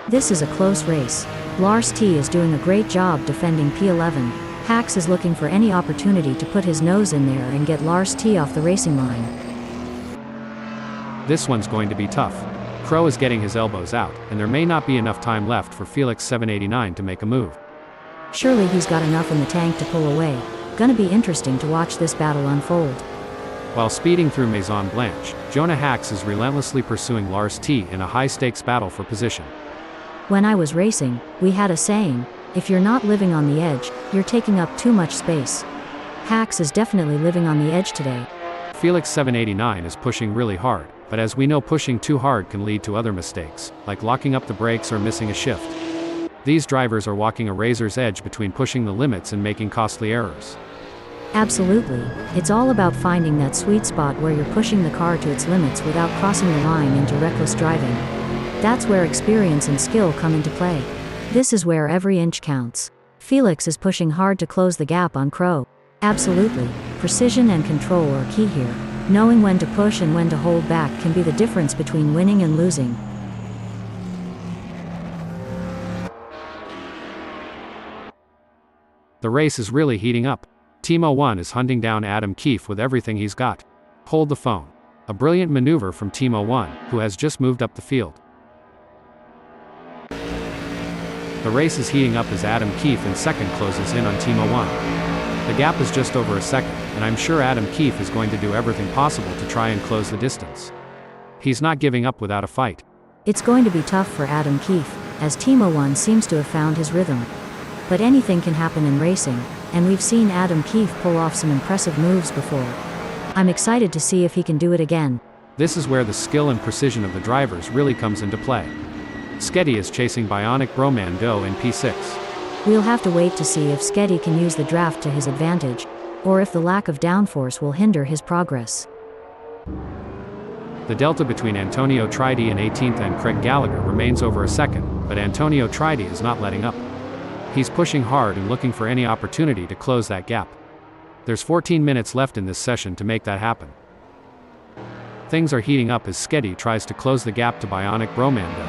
This is a close race. Lars T is doing a great job defending P11. Hacks is looking for any opportunity to put his nose in there and get Lars T off the racing line. This one's going to be tough. Crow is getting his elbows out, and there may not be enough time left for Felix 789 to make a move. Surely he's got enough in the tank to pull away. Gonna be interesting to watch this battle unfold. While speeding through Maison Blanche, Jonah Hacks is relentlessly pursuing Lars T in a high-stakes battle for position. When I was racing, we had a saying, if you're not living on the edge, you're taking up too much space. Hacks is definitely living on the edge today. Felix 789 is pushing really hard, but as we know, pushing too hard can lead to other mistakes, like locking up the brakes or missing a shift. These drivers are walking a razor's edge between pushing the limits and making costly errors. Absolutely. It's all about finding that sweet spot where you're pushing the car to its limits without crossing the line into reckless driving. That's where experience and skill come into play. This is where every inch counts. Felix is pushing hard to close the gap on Crow. Absolutely. Precision and control are key here. Knowing when to push and when to hold back can be the difference between winning and losing. The race is really heating up. Team 01 is hunting down Adam Keefe with everything he's got. Hold the phone. A brilliant maneuver from Team 01, who has just moved up the field. The race is heating up as Adam Keefe in second closes in on Team 01. The gap is just over a second, and I'm sure Adam Keefe is going to do everything possible to try and close the distance. He's not giving up without a fight. It's going to be tough for Adam Keefe, as Team 01 seems to have found his rhythm. But anything can happen in racing, and we've seen Adam Keefe pull off some impressive moves before. I'm excited to see if he can do it again. This is where the skill and precision of the drivers really comes into play. Sketty is chasing Bionic Bromando in P6. We'll have to wait to see if Sketty can use the draft to his advantage, or if the lack of downforce will hinder his progress. The delta between Antonio Tridi in 18th and Craig Gallagher remains over a second, but Antonio Tridi is not letting up. He's pushing hard and looking for any opportunity to close that gap. There's 14 minutes left in this session to make that happen. Things are heating up as Sketty tries to close the gap to Bionic Bromando.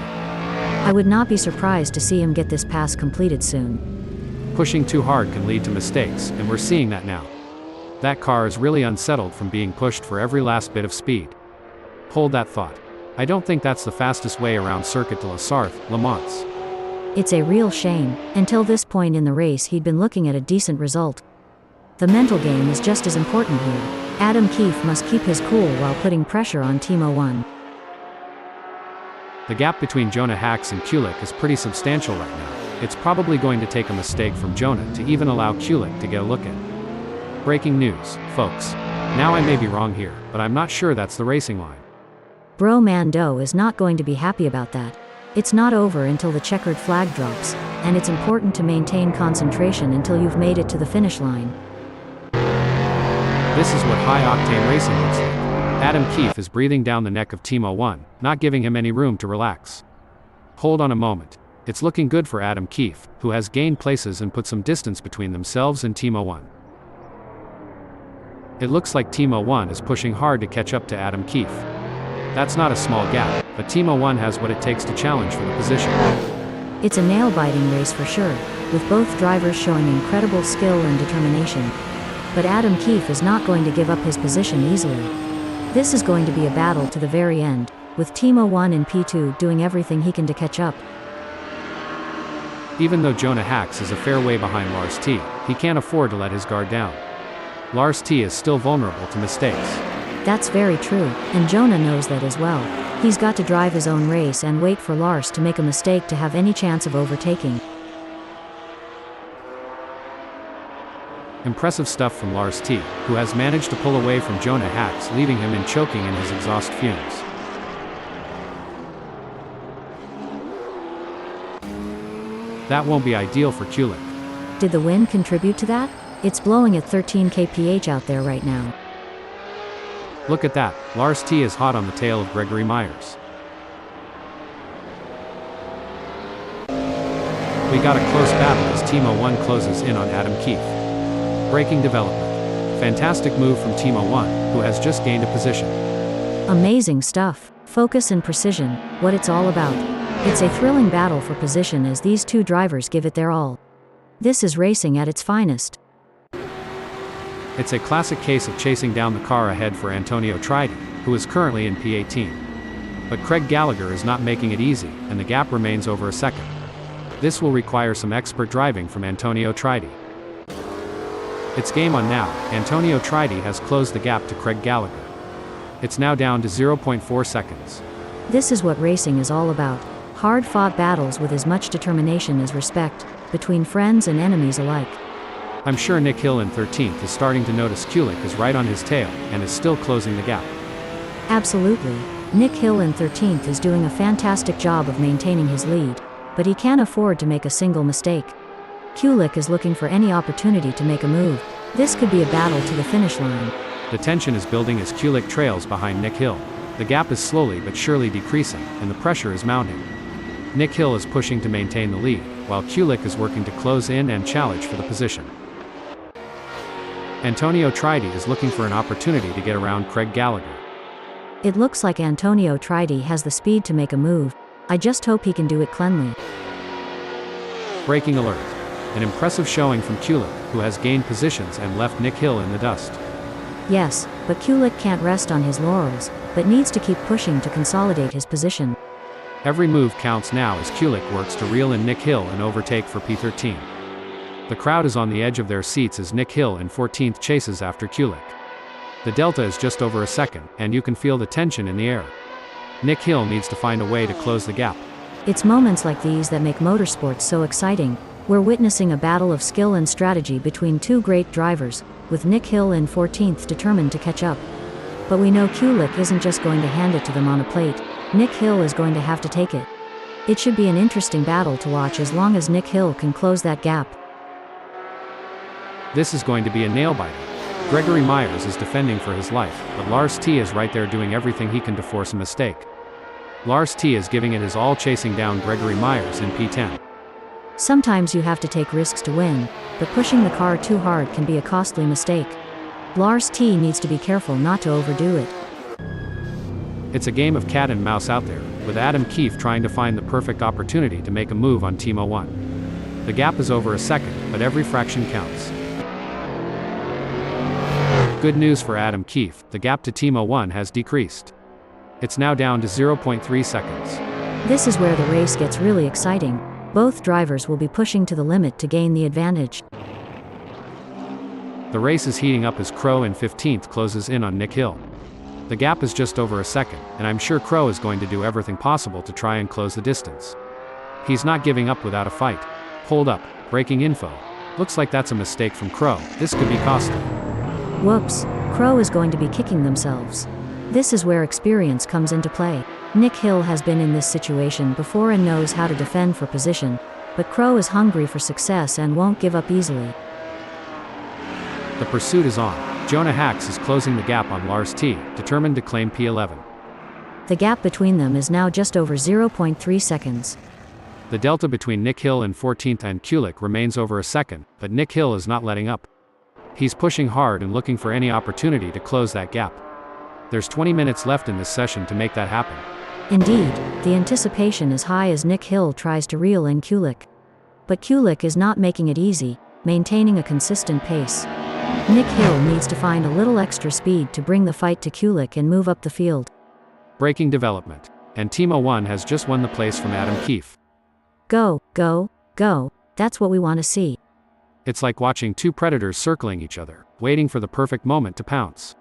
I would not be surprised to see him get this pass completed soon. Pushing too hard can lead to mistakes, and we're seeing that now. That car is really unsettled from being pushed for every last bit of speed. Hold that thought. I don't think that's the fastest way around Circuit de la Sarthe, Le Mans. It's a real shame. Until this point in the race he'd been looking at a decent result. The mental game is just as important here. Adam Keefe must keep his cool while putting pressure on Team 01. The gap between Jonah Hacks and Kulik is pretty substantial right now. It's probably going to take a mistake from Jonah to even allow Kulik to get a look in. Breaking news, folks. Now I may be wrong here, but I'm not sure that's the racing line. Bromando is not going to be happy about that. It's not over until the checkered flag drops, and it's important to maintain concentration until you've made it to the finish line. This is what high-octane racing looks like. Adam Keefe is breathing down the neck of Team 01, not giving him any room to relax. Hold on a moment. It's looking good for Adam Keefe, who has gained places and put some distance between themselves and Team 01. It looks like Team 01 is pushing hard to catch up to Adam Keefe. That's not a small gap, but Team 01 has what it takes to challenge for the position. It's a nail-biting race for sure, with both drivers showing incredible skill and determination. But Adam Keefe is not going to give up his position easily. This is going to be a battle to the very end, with Team 01 in P2 doing everything he can to catch up. Even though Jonah Hacks is a fair way behind Lars T, he can't afford to let his guard down. Lars T is still vulnerable to mistakes. That's very true, and Jonah knows that as well. He's got to drive his own race and wait for Lars to make a mistake to have any chance of overtaking. Impressive stuff from Lars T, who has managed to pull away from Jonah Hacks, leaving him in choking in his exhaust fumes. That won't be ideal for Kulik. Did the wind contribute to that? It's blowing at 13 kph out there right now. Look at that, Lars T is hot on the tail of Gregory Myers. We got a close battle as Team 01 closes in on Adam Keefe. Breaking development. Fantastic move from Team 01, who has just gained a position. Amazing stuff. Focus and precision, what it's all about. It's a thrilling battle for position as these two drivers give it their all. This is racing at its finest. It's a classic case of chasing down the car ahead for Antonio Tridi, who is currently in P18. But Craig Gallagher is not making it easy, and the gap remains over a second. This will require some expert driving from Antonio Tridi. It's game on now. Antonio Tridi has closed the gap to Craig Gallagher. It's now down to 0.4 seconds. This is what racing is all about. Hard-fought battles with as much determination as respect, between friends and enemies alike. I'm sure Nick Hill in 13th is starting to notice Kulik is right on his tail, and is still closing the gap. Absolutely. Nick Hill in 13th is doing a fantastic job of maintaining his lead, but he can't afford to make a single mistake. Kulik is looking for any opportunity to make a move. This could be a battle to the finish line. The tension is building as Kulik trails behind Nick Hill. The gap is slowly but surely decreasing, and the pressure is mounting. Nick Hill is pushing to maintain the lead, while Kulik is working to close in and challenge for the position. Antonio Tridi is looking for an opportunity to get around Craig Gallagher. It looks like Antonio Tridi has the speed to make a move. I just hope he can do it cleanly. Breaking alert. An impressive showing from Kulik, who has gained positions and left Nick Hill in the dust. Yes, but Kulik can't rest on his laurels. but needs to keep pushing to consolidate his position. Every move counts now as Kulik works to reel in Nick Hill and overtake for P13. The crowd is on the edge of their seats as Nick Hill in 14th chases after Kulik. The delta is just over a second, and you can feel the tension in the air. Nick Hill needs to find a way to close the gap. It's moments like these that make motorsports so exciting. We're witnessing a battle of skill and strategy between two great drivers, with Nick Hill in 14th determined to catch up. But we know Kulik isn't just going to hand it to them on a plate. Nick Hill is going to have to take it. It should be an interesting battle to watch as long as Nick Hill can close that gap. This is going to be a nail-biter. Gregory Myers is defending for his life, but Lars T is right there doing everything he can to force a mistake. Lars T is giving it his all, chasing down Gregory Myers in P10. Sometimes you have to take risks to win, but pushing the car too hard can be a costly mistake. Lars T needs to be careful not to overdo it. It's a game of cat and mouse out there, with Adam Keefe trying to find the perfect opportunity to make a move on Team 01. The gap is over a second, but every fraction counts. Good news for Adam Keefe, the gap to Team 01 has decreased. It's now down to 0.3 seconds. This is where the race gets really exciting. Both drivers will be pushing to the limit to gain the advantage. The race is heating up as Crow in 15th closes in on Nick Hill. The gap is just over a second, and I'm sure Crow is going to do everything possible to try and close the distance. He's not giving up without a fight. Hold up, breaking info. Looks like that's a mistake from Crow. This could be costly. Whoops, Crow is going to be kicking themselves. This is where experience comes into play. Nick Hill has been in this situation before and knows how to defend for position, but Crow is hungry for success and won't give up easily. The pursuit is on. Jonah Hax is closing the gap on Lars T, determined to claim P11. The gap between them is now just over 0.3 seconds. The delta between Nick Hill in 14th and Kulik remains over a second, but Nick Hill is not letting up. He's pushing hard and looking for any opportunity to close that gap. There's 20 minutes left in this session to make that happen. Indeed, the anticipation is high as Nick Hill tries to reel in Kulik. But Kulik is not making it easy, maintaining a consistent pace. Nick Hill needs to find a little extra speed to bring the fight to Kulik and move up the field. Breaking development. And Team 01 has just won the place from Adam Keefe. Go, go, go, that's what we want to see. It's like watching two predators circling each other, waiting for the perfect moment to pounce.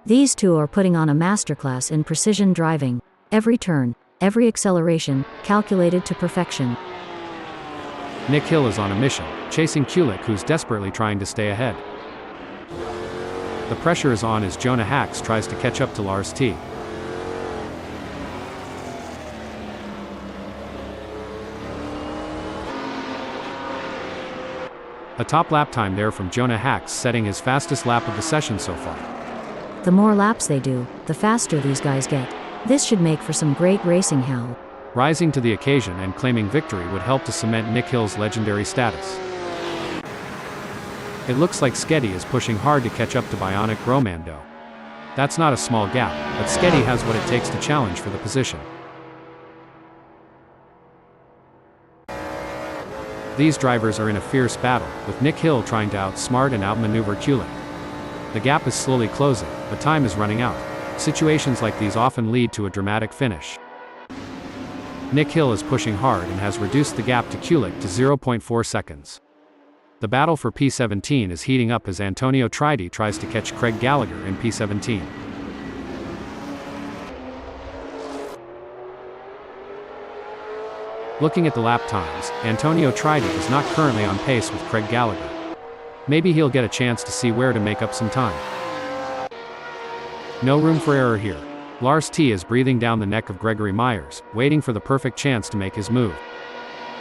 These two are putting on a masterclass in precision driving. Every turn, every acceleration, calculated to perfection. Nick Hill is on a mission, chasing Kulik, who's desperately trying to stay ahead. The pressure is on as Jonah Hax tries to catch up to Lars T. A top lap time there from Jonah Hax, setting his fastest lap of the session so far. The more laps they do, the faster these guys get. This should make for some great racing, Hal. Rising to the occasion and claiming victory would help to cement Nick Hill's legendary status. It looks like Sketty is pushing hard to catch up to Bionic Romando. That's not a small gap, but Sketty has what it takes to challenge for the position. These drivers are in a fierce battle, with Nick Hill trying to outsmart and outmaneuver Kulik. The gap is slowly closing, but time is running out. Situations like these often lead to a dramatic finish. Nick Hill is pushing hard and has reduced the gap to Kulik to 0.4 seconds. The battle for P17 is heating up as Antonio Tridi tries to catch Craig Gallagher in P17. Looking at the lap times, Antonio Tridi is not currently on pace with Craig Gallagher. Maybe he'll get a chance to see where to make up some time. No room for error here. Lars T is breathing down the neck of Gregory Myers, waiting for the perfect chance to make his move.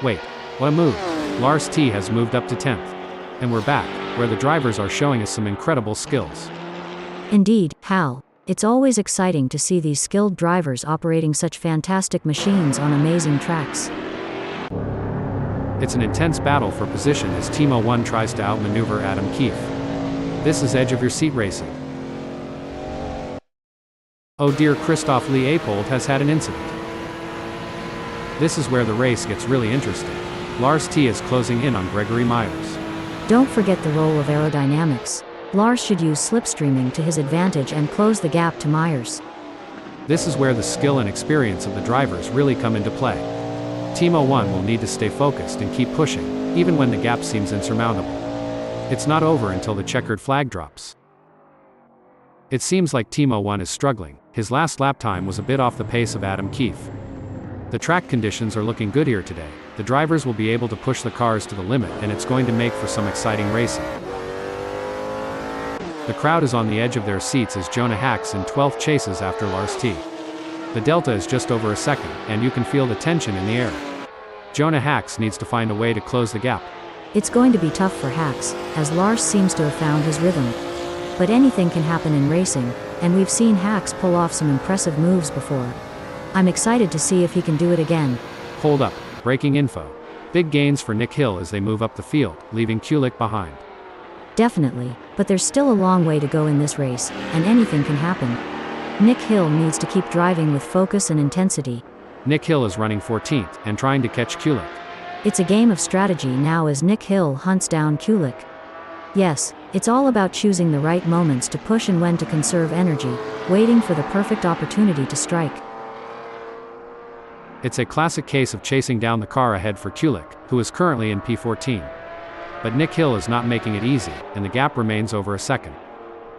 Wait, what a move! Lars T has moved up to 10th. And we're back, where the drivers are showing us some incredible skills. Indeed, Hal. It's always exciting to see these skilled drivers operating such fantastic machines on amazing tracks. It's an intense battle for position as Team 01 tries to outmaneuver Adam Keefe. This is edge of your seat racing. Oh dear, Christoph Leopold has had an incident. This is where the race gets really interesting. Lars T is closing in on Gregory Myers. Don't forget the role of aerodynamics. Lars should use slipstreaming to his advantage and close the gap to Myers. This is where the skill and experience of the drivers really come into play. Team 01 will need to stay focused and keep pushing, even when the gap seems insurmountable. It's not over until the checkered flag drops. It seems like Team 01 is struggling. His last lap time was a bit off the pace of Adam Keefe. The track conditions are looking good here today. The drivers will be able to push the cars to the limit, and it's going to make for some exciting racing. The crowd is on the edge of their seats as Jonah Hacks in 12th chases after Lars T. The delta is just over a second, and you can feel the tension in the air. Jonah Hacks needs to find a way to close the gap. It's going to be tough for Hacks, as Lars seems to have found his rhythm. But anything can happen in racing, and we've seen Hacks pull off some impressive moves before. I'm excited to see if he can do it again. Hold up, breaking info. Big gains for Nick Hill as they move up the field, leaving Kulik behind. Definitely, but there's still a long way to go in this race, and anything can happen. Nick Hill needs to keep driving with focus and intensity. Nick Hill is running 14th, and trying to catch Kulik. It's a game of strategy now as Nick Hill hunts down Kulik. Yes, it's all about choosing the right moments to push and when to conserve energy, waiting for the perfect opportunity to strike. It's a classic case of chasing down the car ahead for Kulik, who is currently in P14. But Nick Hill is not making it easy, and the gap remains over a second.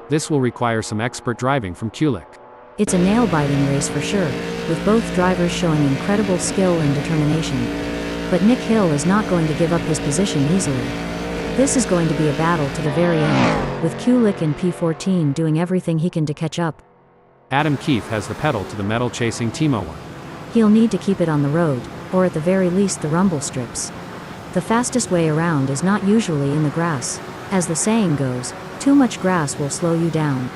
This will require some expert driving from Kulik. It's a nail-biting race for sure, with both drivers showing incredible skill and determination. But Nick Hill is not going to give up his position easily. This is going to be a battle to the very end, with Kulik in P14 doing everything he can to catch up. Adam Keefe has the pedal to the metal chasing Team 01. He'll need to keep it on the road, or at the very least the rumble strips. The fastest way around is not usually in the grass. As the saying goes, too much grass will slow you down.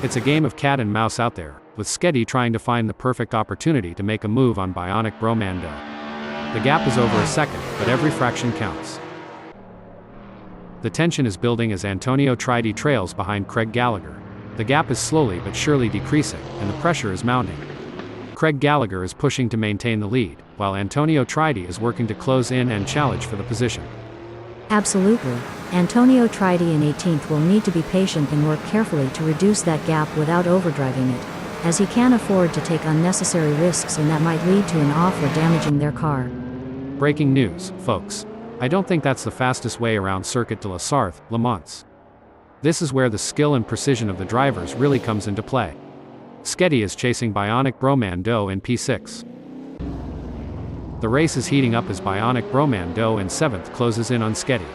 It's a game of cat and mouse out there, with Sketty trying to find the perfect opportunity to make a move on Bionic Bromando. The gap is over a second, but every fraction counts. The tension is building as Antonio Tridi trails behind Craig Gallagher. The gap is slowly but surely decreasing, and the pressure is mounting. Craig Gallagher is pushing to maintain the lead, while Antonio Tridi is working to close in and challenge for the position. Absolutely. Antonio Tridi in 18th will need to be patient and work carefully to reduce that gap without overdriving it, as he can't afford to take unnecessary risks and that might lead to an off or damaging their car. Breaking news, folks. I don't think that's the fastest way around Circuit de la Sarthe, Le Mans. This is where the skill and precision of the drivers really comes into play. Sketty is chasing Bionic Bromando in P6. The race is heating up as Bionic Bromando in 7th closes in on Sketty.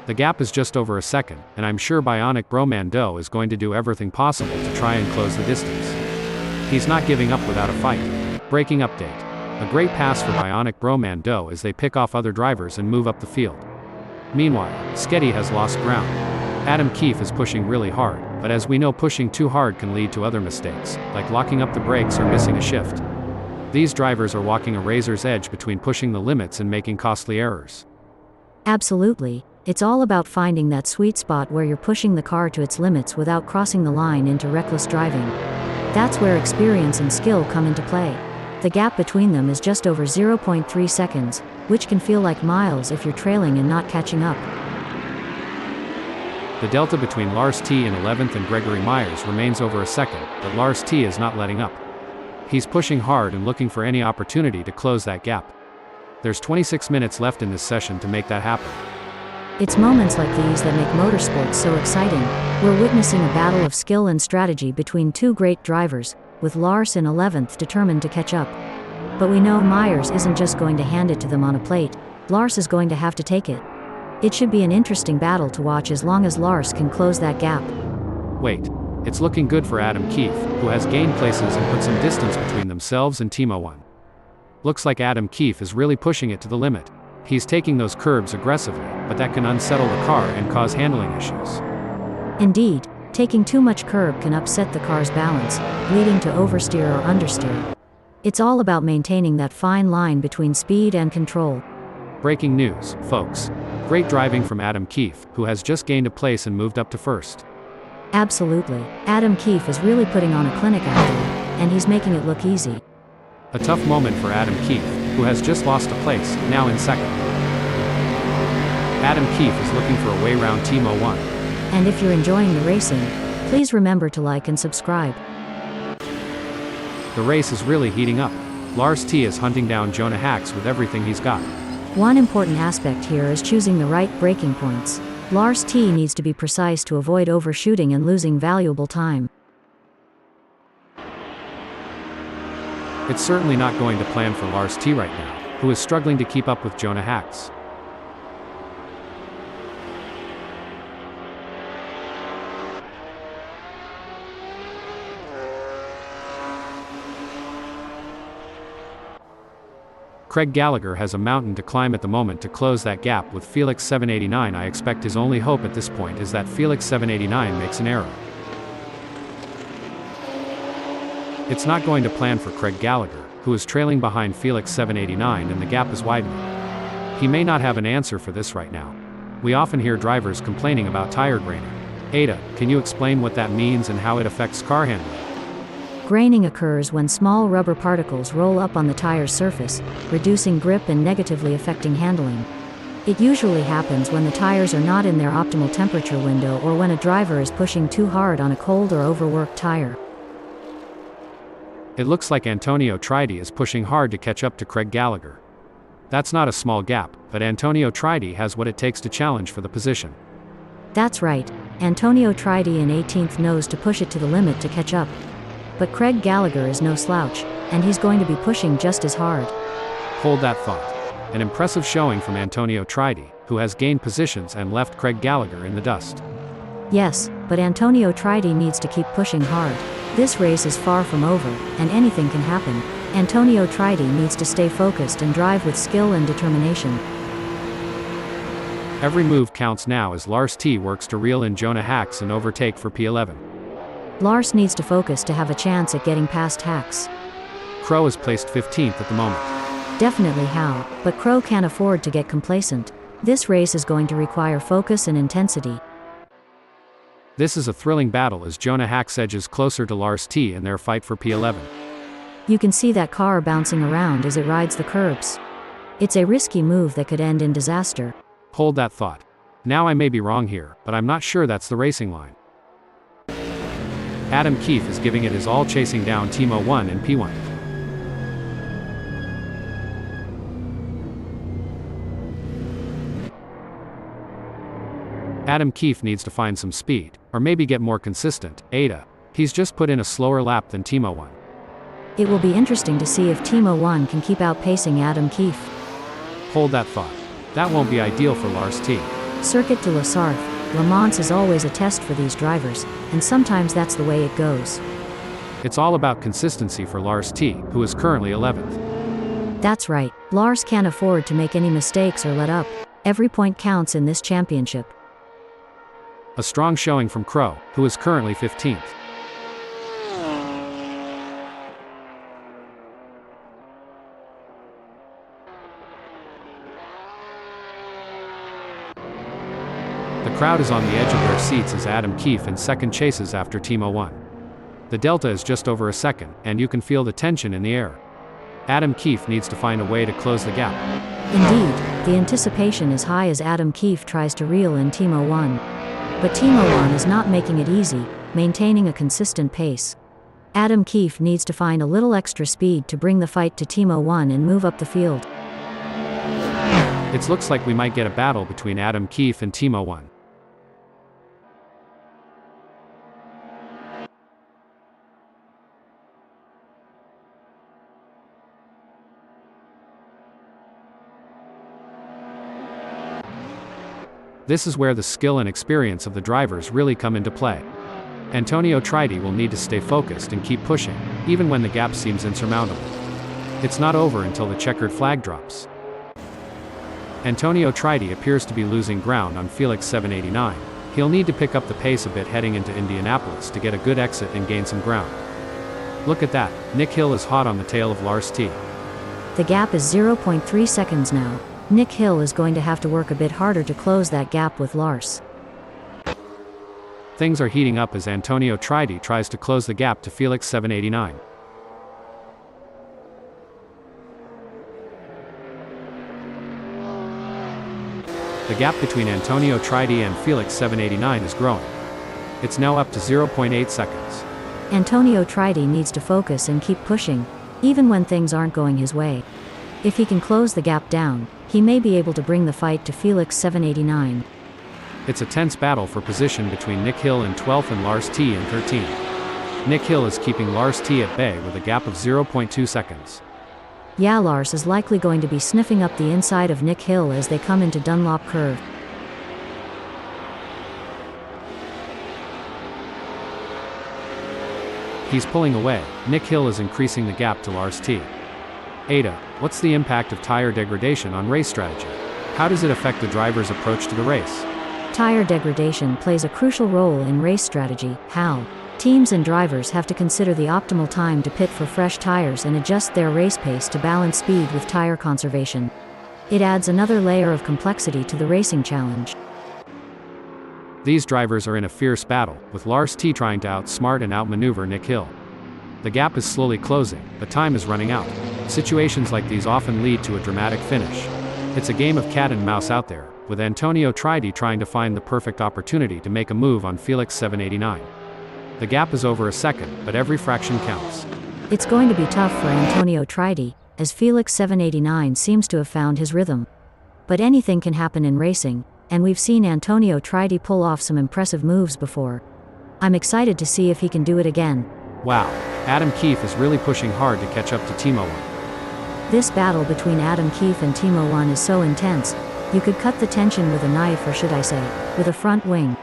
The gap is just over a second, and I'm sure Bionic Bromando is going to do everything possible to try and close the distance. He's not giving up without a fight. Breaking update. A great pass for Bionic Bromando as they pick off other drivers and move up the field. Meanwhile, Sketty has lost ground. Adam Keefe is pushing really hard, but as we know, pushing too hard can lead to other mistakes, like locking up the brakes or missing a shift. These drivers are walking a razor's edge between pushing the limits and making costly errors. Absolutely. It's all about finding that sweet spot where you're pushing the car to its limits without crossing the line into reckless driving. That's where experience and skill come into play. The gap between them is just over 0.3 seconds, which can feel like miles if you're trailing and not catching up. The delta between Lars T in 11th and Gregory Myers remains over a second, but Lars T is not letting up. He's pushing hard and looking for any opportunity to close that gap. There's 26 minutes left in this session to make that happen. It's moments like these that make motorsports so exciting. We're witnessing a battle of skill and strategy between two great drivers, with Lars in 11th determined to catch up. But we know Myers isn't just going to hand it to them on a plate. Lars is going to have to take it. It should be an interesting battle to watch as long as Lars can close that gap. Wait. It's looking good for Adam Keefe, who has gained places and put some distance between themselves and Team 01. Looks like Adam Keefe is really pushing it to the limit. He's taking those curbs aggressively, but that can unsettle the car and cause handling issues. Indeed, taking too much curb can upset the car's balance, leading to oversteer or understeer. It's all about maintaining that fine line between speed and control. Breaking news, folks. Great driving from Adam Keefe, who has just gained a place and moved up to first. Absolutely. Adam Keefe is really putting on a clinic out there, and he's making it look easy. A tough moment for Adam Keefe, who has just lost a place, now in second. Adam Keefe is looking for a way round Team 01. And if you're enjoying the racing, please remember to like and subscribe. The race is really heating up. Lars T is hunting down Jonah Hacks with everything he's got. One important aspect here is choosing the right braking points. Lars T needs to be precise to avoid overshooting and losing valuable time. It's certainly not going to plan for Lars T right now, who is struggling to keep up with Jonah Hacks. Craig Gallagher has a mountain to climb at the moment to close that gap with Felix 789. I expect his only hope at this point is that Felix 789 makes an error. It's not going to plan for Craig Gallagher, who is trailing behind Felix 789 and the gap is widening. He may not have an answer for this right now. We often hear drivers complaining about tire graining. Ada, can you explain what that means and how it affects car handling? Graining occurs when small rubber particles roll up on the tire's surface, reducing grip and negatively affecting handling. It usually happens when the tires are not in their optimal temperature window or when a driver is pushing too hard on a cold or overworked tire. It looks like Antonio Tridi is pushing hard to catch up to Craig Gallagher. That's not a small gap, but Antonio Tridi has what it takes to challenge for the position. That's right, Antonio Tridi in 18th knows to push it to the limit to catch up. But Craig Gallagher is no slouch, and he's going to be pushing just as hard. Hold that thought. An impressive showing from Antonio Tridi, who has gained positions and left Craig Gallagher in the dust. Yes, but Antonio Tridi needs to keep pushing hard. This race is far from over, and anything can happen. Antonio Tridi needs to stay focused and drive with skill and determination. Every move counts now as Lars T works to reel in Jonah Hacks and overtake for P11. Lars needs to focus to have a chance at getting past Hacks. Crow is placed 15th at the moment. Definitely how, but Crow can't afford to get complacent. This race is going to require focus and intensity. This is a thrilling battle as Jonah Hacks edges closer to Lars T in their fight for P11. You can see that car bouncing around as it rides the curbs. It's a risky move that could end in disaster. Hold that thought. Now I may be wrong here, but I'm not sure that's the racing line. Adam Keefe is giving it his all chasing down Timo 1 and P1. Adam Keefe needs to find some speed, or maybe get more consistent. Ada. He's just put in a slower lap than Timo 1. It will be interesting to see if Timo 1 can keep outpacing Adam Keefe. Hold that thought. That won't be ideal for Lars T. Circuit de la Sarthe, Le Mans is always a test for these drivers, and sometimes that's the way it goes. It's all about consistency for Lars T, who is currently 11th. That's right, Lars can't afford to make any mistakes or let up. Every point counts in this championship. A strong showing from Crow, who is currently 15th. The crowd is on the edge of their seats as Adam Keefe in second chases after Timo 1. The delta is just over a second, and you can feel the tension in the air. Adam Keefe needs to find a way to close the gap. Indeed, the anticipation is high as Adam Keefe tries to reel in Timo 1. But Timo 1 is not making it easy, maintaining a consistent pace. Adam Keefe needs to find a little extra speed to bring the fight to Timo 1 and move up the field. It looks like we might get a battle between Adam Keefe and Timo 1. This is where the skill and experience of the drivers really come into play. Antonio Tridi will need to stay focused and keep pushing, even when the gap seems insurmountable. It's not over until the checkered flag drops. Antonio Tridi appears to be losing ground on Felix 789. He'll need to pick up the pace a bit heading into Indianapolis to get a good exit and gain some ground. Look at that, Nick Hill is hot on the tail of Lars T. The gap is 0.3 seconds now. Nick Hill is going to have to work a bit harder to close that gap with Lars. Things are heating up as Antonio Tridi tries to close the gap to Felix 789. The gap between Antonio Tridi and Felix 789 is growing. It's now up to 0.8 seconds. Antonio Tridi needs to focus and keep pushing, even when things aren't going his way. If he can close the gap down, he may be able to bring the fight to Felix 789. It's a tense battle for position between Nick Hill in 12th and Lars T in 13th. Nick Hill is keeping Lars T at bay with a gap of 0.2 seconds. Yeah, Lars is likely going to be sniffing up the inside of Nick Hill as they come into Dunlop Curve. He's pulling away. Nick Hill is increasing the gap to Lars T. Ada, what's the impact of tire degradation on race strategy? How does it affect the driver's approach to the race? Tire degradation plays a crucial role in race strategy. How? Teams and drivers have to consider the optimal time to pit for fresh tires and adjust their race pace to balance speed with tire conservation. It adds another layer of complexity to the racing challenge. These drivers are in a fierce battle, with Lars T trying to outsmart and outmaneuver Nick Hill. The gap is slowly closing, but time is running out. Situations like these often lead to a dramatic finish. It's a game of cat and mouse out there, with Antonio Tridi trying to find the perfect opportunity to make a move on Felix 789. The gap is over a second, but every fraction counts. It's going to be tough for Antonio Tridi, as Felix 789 seems to have found his rhythm. But anything can happen in racing, and we've seen Antonio Tridi pull off some impressive moves before. I'm excited to see if he can do it again. Wow, Adam Keefe is really pushing hard to catch up to Timo 1. This battle between Adam Keefe and Timo 1 is so intense, you could cut the tension with a knife, or should I say, with a front wing.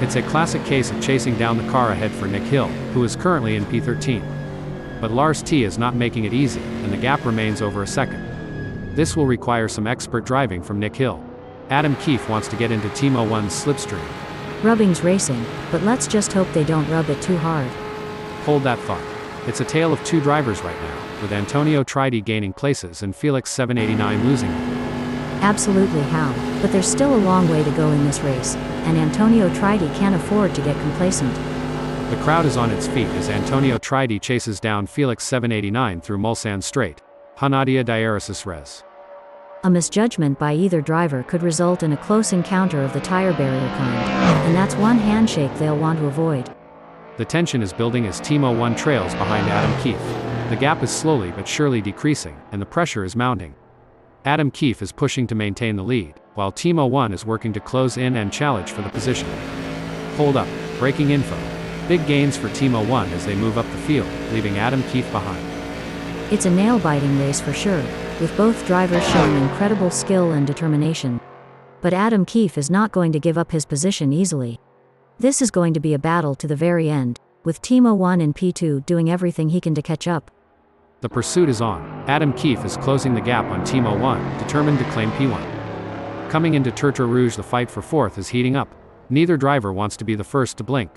It's a classic case of chasing down the car ahead for Nick Hill, who is currently in P13. But Lars T is not making it easy, and the gap remains over a second. This will require some expert driving from Nick Hill. Adam Keefe wants to get into Timo 1's slipstream. Rubbing's racing, but let's just hope they don't rub it too hard. Hold that thought. It's a tale of two drivers right now, with Antonio Tridi gaining places and Felix 789 losing them. Absolutely, how, but there's still a long way to go in this race, and Antonio Tridi can't afford to get complacent. The crowd is on its feet as Antonio Tridi chases down Felix 789 through Mulsanne Straight. Hanadia S1-Race. A misjudgment by either driver could result in a close encounter of the tire barrier kind, and that's one handshake they'll want to avoid. The tension is building as Timo 1 trails behind Adam Keefe. The gap is slowly but surely decreasing, and the pressure is mounting. Adam Keefe is pushing to maintain the lead, while Timo 1 is working to close in and challenge for the position. Hold up, breaking info. Big gains for Timo 1 as they move up the field, leaving Adam Keefe behind. It's a nail-biting race for sure, with both drivers showing incredible skill and determination. But Adam Keefe is not going to give up his position easily. This is going to be a battle to the very end, with Timo 1 in P2 doing everything he can to catch up. The pursuit is on. Adam Keefe is closing the gap on Timo 1, determined to claim P1. Coming into Tertre Rouge, the fight for fourth is heating up. Neither driver wants to be the first to blink.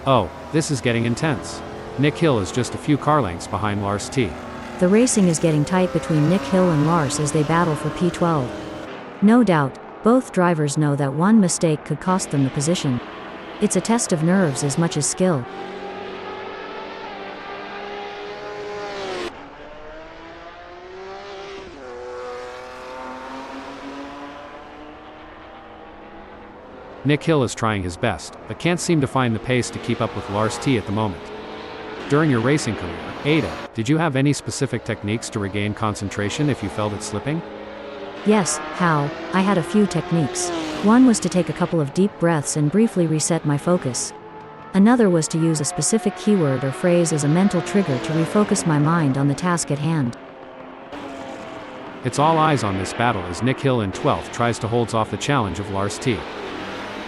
Oh, this is getting intense. Nick Hill is just a few car lengths behind Lars T. The racing is getting tight between Nick Hill and Lars as they battle for P12. No doubt, both drivers know that one mistake could cost them the position. It's a test of nerves as much as skill. Nick Hill is trying his best, but can't seem to find the pace to keep up with Lars T at the moment. During your racing career, Ada, did you have any specific techniques to regain concentration if you felt it slipping? Yes, Hal, I had a few techniques. One was to take a couple of deep breaths and briefly reset my focus. Another was to use a specific keyword or phrase as a mental trigger to refocus my mind on the task at hand. It's all eyes on this battle as Nick Hill in 12th tries to hold off the challenge of Lars T.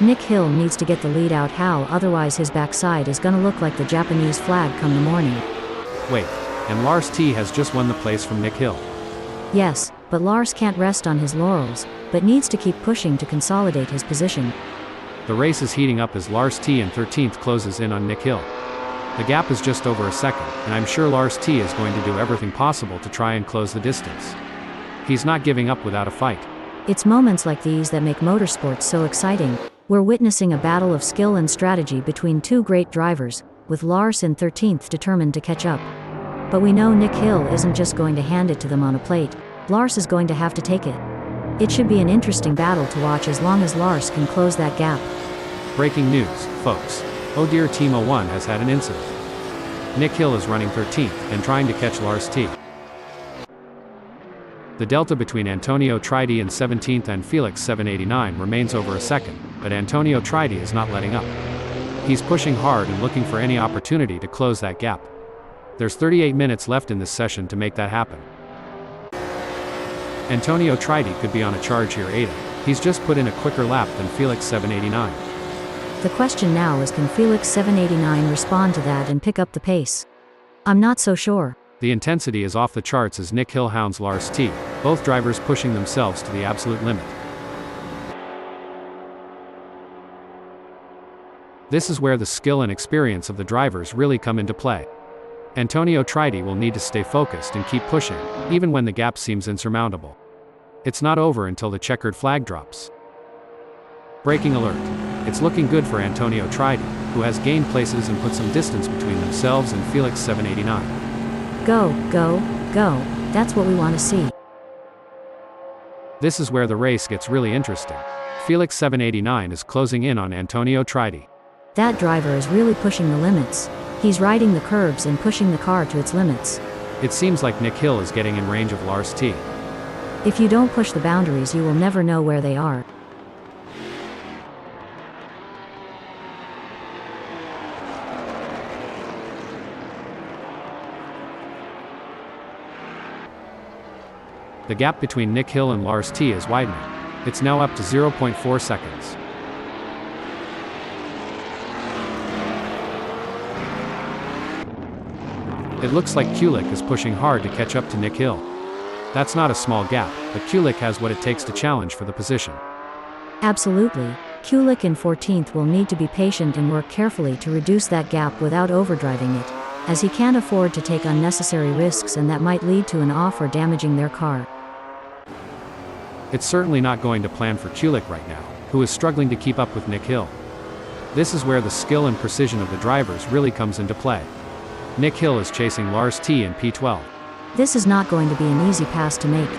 Nick Hill needs to get the lead out, Hal, otherwise his backside is gonna look like the Japanese flag come the morning. Wait, and Lars T has just won the place from Nick Hill. Yes, but Lars can't rest on his laurels, but needs to keep pushing to consolidate his position. The race is heating up as Lars T in 13th closes in on Nick Hill. The gap is just over a second, and I'm sure Lars T is going to do everything possible to try and close the distance. He's not giving up without a fight. It's moments like these that make motorsports so exciting. We're witnessing a battle of skill and strategy between two great drivers, with Lars in 13th determined to catch up. But we know Nick Hill isn't just going to hand it to them on a plate. Lars is going to have to take it. It should be an interesting battle to watch as long as Lars can close that gap. Breaking news, folks. Oh dear, Team 01 has had an incident. Nick Hill is running 13th and trying to catch Lars T. The delta between Antonio Tridi in 17th and Felix 789 remains over a second, but Antonio Tridi is not letting up. He's pushing hard and looking for any opportunity to close that gap. There's 38 minutes left in this session to make that happen. Antonio Tridi could be on a charge here, Ada. He's just put in a quicker lap than Felix 789. The question now is, can Felix 789 respond to that and pick up the pace? I'm not so sure. The intensity is off the charts as Nick Hill hounds Lars T, both drivers pushing themselves to the absolute limit. This is where the skill and experience of the drivers really come into play. Antonio Tridi will need to stay focused and keep pushing, even when the gap seems insurmountable. It's not over until the checkered flag drops. Braking alert. It's looking good for Antonio Tridi, who has gained places and put some distance between themselves and Felix 789. Go, go, go. That's what we want to see. This is where the race gets really interesting. Felix 789 is closing in on Antonio Tridi. That driver is really pushing the limits. He's riding the curbs and pushing the car to its limits. It seems like Nick Hill is getting in range of Lars T. If you don't push the boundaries, you will never know where they are. The gap between Nick Hill and Lars T is widening. It's now up to 0.4 seconds. It looks like Kulik is pushing hard to catch up to Nick Hill. That's not a small gap, but Kulik has what it takes to challenge for the position. Absolutely. Kulik in 14th will need to be patient and work carefully to reduce that gap without overdriving it, as he can't afford to take unnecessary risks, and that might lead to an off or damaging their car. It's certainly not going to plan for Kulik right now, who is struggling to keep up with Nick Hill. This is where the skill and precision of the drivers really comes into play. Nick Hill is chasing Lars T in P12. This is not going to be an easy pass to make.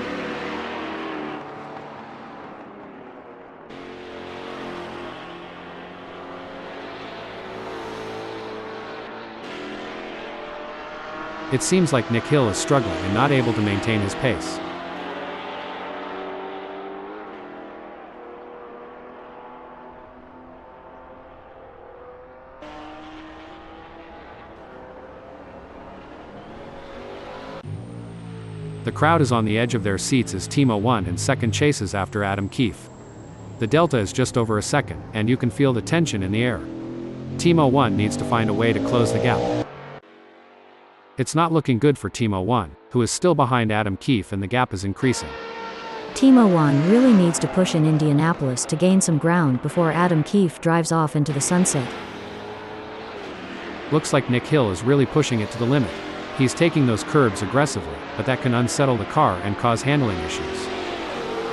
It seems like Nick Hill is struggling and not able to maintain his pace. The crowd is on the edge of their seats as Team 01 in second chases after Adam Keefe. The delta is just over a second, and you can feel the tension in the air. Team 01 needs to find a way to close the gap. It's not looking good for Team 01, who is still behind Adam Keefe, and the gap is increasing. Team 01 really needs to push in Indianapolis to gain some ground before Adam Keefe drives off into the sunset. Looks like Nick Hill is really pushing it to the limit. He's taking those curbs aggressively, but that can unsettle the car and cause handling issues.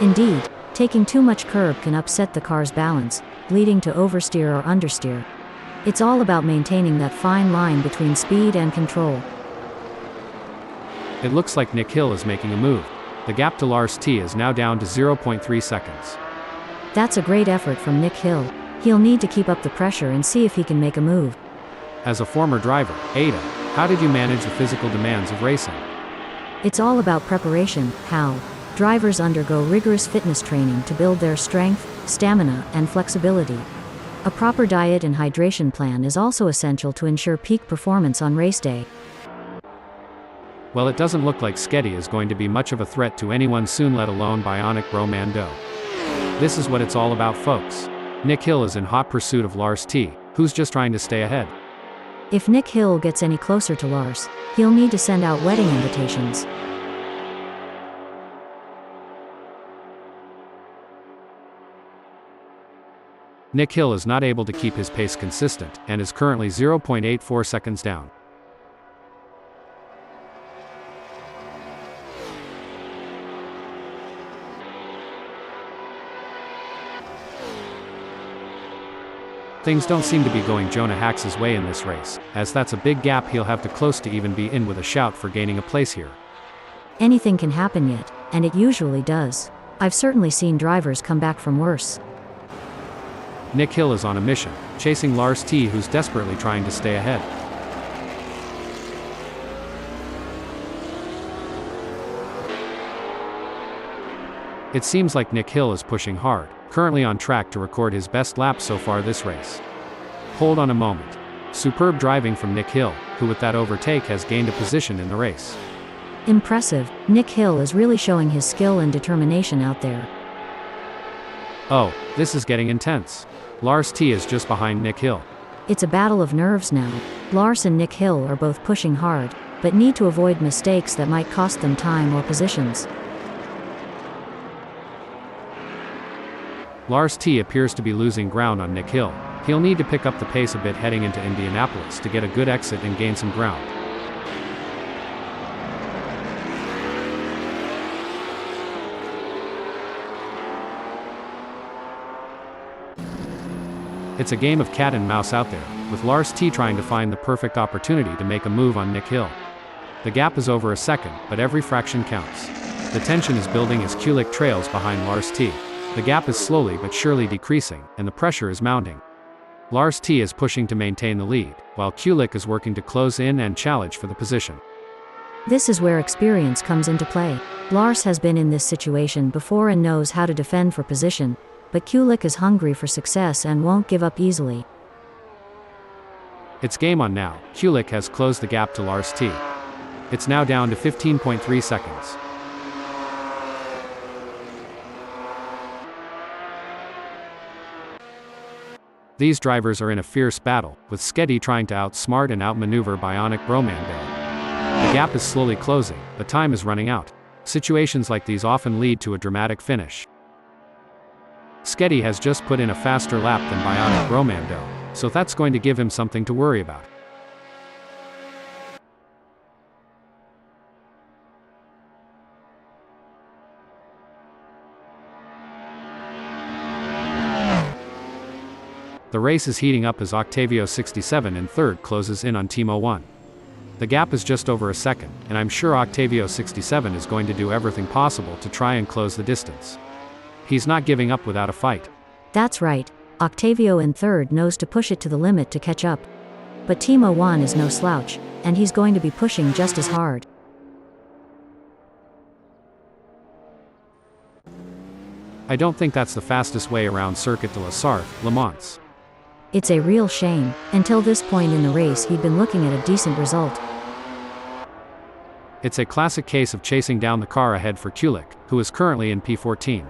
Indeed, taking too much curb can upset the car's balance, leading to oversteer or understeer. It's all about maintaining that fine line between speed and control. It looks like Nick Hill is making a move. The gap to Lars T is now down to 0.3 seconds. That's a great effort from Nick Hill. He'll need to keep up the pressure and see if he can make a move. As a former driver, Ada, how did you manage the physical demands of racing? It's all about preparation, Hal. Drivers undergo rigorous fitness training to build their strength, stamina, and flexibility. A proper diet and hydration plan is also essential to ensure peak performance on race day. Well, it doesn't look like Sketty is going to be much of a threat to anyone soon, let alone Bionic Bro Mando. This is what it's all about, folks. Nick Hill is in hot pursuit of Lars T, who's just trying to stay ahead. If Nick Hill gets any closer to Lars, he'll need to send out wedding invitations. Nick Hill is not able to keep his pace consistent, and is currently 0.84 seconds down. Things don't seem to be going Jonah Hax's way in this race, as that's a big gap he'll have to close to even be in with a shout for gaining a place here. Anything can happen yet, and it usually does. I've certainly seen drivers come back from worse. Nick Hill is on a mission, chasing Lars T, who's desperately trying to stay ahead. It seems like Nick Hill is pushing hard, currently on track to record his best lap so far this race. Hold on a moment. Superb driving from Nick Hill, who with that overtake has gained a position in the race. Impressive, Nick Hill is really showing his skill and determination out there. Oh, this is getting intense. Lars T is just behind Nick Hill. It's a battle of nerves now. Lars and Nick Hill are both pushing hard, but need to avoid mistakes that might cost them time or positions. Lars T appears to be losing ground on Nick Hill. He'll need to pick up the pace a bit heading into Indianapolis to get a good exit and gain some ground. It's a game of cat and mouse out there, with Lars T trying to find the perfect opportunity to make a move on Nick Hill. The gap is over a second, but every fraction counts. The tension is building as Kulik trails behind Lars T. The gap is slowly but surely decreasing, and the pressure is mounting. Lars T is pushing to maintain the lead, while Kulik is working to close in and challenge for the position. This is where experience comes into play. Lars has been in this situation before and knows how to defend for position, but Kulik is hungry for success and won't give up easily. It's game on now. Kulik has closed the gap to Lars T. It's now down to 15.3 seconds. These drivers are in a fierce battle, with S1-Race trying to outsmart and outmaneuver Bionic Bromando. The gap is slowly closing, but time is running out. Situations like these often lead to a dramatic finish. S1-Race has just put in a faster lap than Bionic Bromando, so that's going to give him something to worry about. The race is heating up as WSC60 in third closes in on Team 01. The gap is just over a second, and I'm sure WSC60 is going to do everything possible to try and close the distance. He's not giving up without a fight. That's right, Octavio in third knows to push it to the limit to catch up. But Team 01 is no slouch, and he's going to be pushing just as hard. I don't think that's the fastest way around Circuit de la Sarthe, Le Mans. It's a real shame. Until this point in the race he'd been looking at a decent result. It's a classic case of chasing down the car ahead for Kulik, who is currently in P14.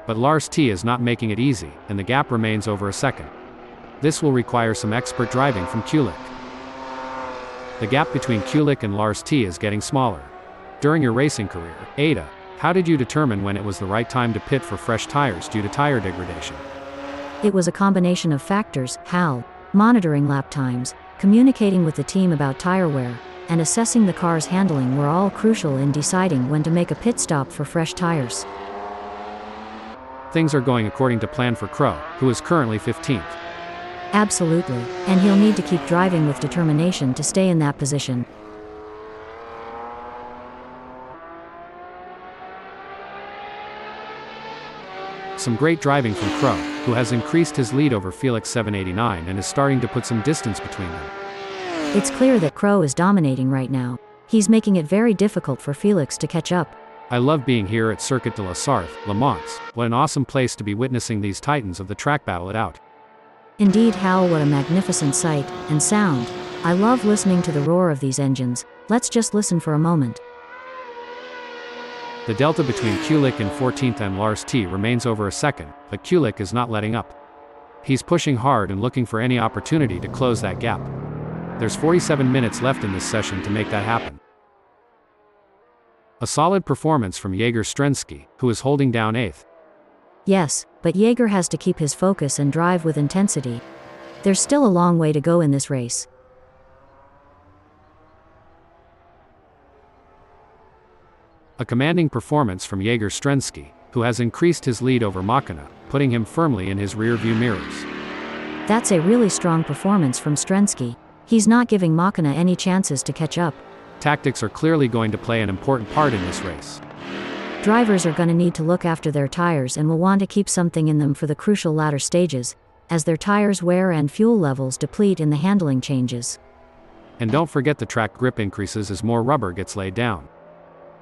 But Lars T is not making it easy, and the gap remains over a second. This will require some expert driving from Kulik. The gap between Kulik and Lars T is getting smaller. During your racing career, Ada, how did you determine when it was the right time to pit for fresh tires due to tire degradation? It was a combination of factors, Hal, monitoring lap times, communicating with the team about tire wear, and assessing the car's handling were all crucial in deciding when to make a pit stop for fresh tires. Things are going according to plan for Crow, who is currently 15th. Absolutely, and he'll need to keep driving with determination to stay in that position. Some great driving from Crow, who has increased his lead over Felix 789 and is starting to put some distance between them. It's clear that Crow is dominating right now. He's making it very difficult for Felix to catch up. I love being here at Circuit de la Sarthe, Le Mans. What an awesome place to be witnessing these titans of the track battle it out. Indeed, Hal, what a magnificent sight and sound. I love listening to the roar of these engines. Let's just listen for a moment. The delta between Kulik in 14th and Lars T remains over a second, but Kulik is not letting up. He's pushing hard and looking for any opportunity to close that gap. There's 47 minutes left in this session to make that happen. A solid performance from S1-Race, who is holding down 8th. Yes, but Jaeger has to keep his focus and drive with intensity. There's still a long way to go in this race. A commanding performance from S1-Race, who has increased his lead over Machina, putting him firmly in his rear-view mirrors. That's a really strong performance from Strensky. He's not giving Machina any chances to catch up. Tactics are clearly going to play an important part in this race. Drivers are going to need to look after their tires and will want to keep something in them for the crucial latter stages. as their tires wear and fuel levels deplete in the handling changes. And don't forget the track grip increases as more rubber gets laid down.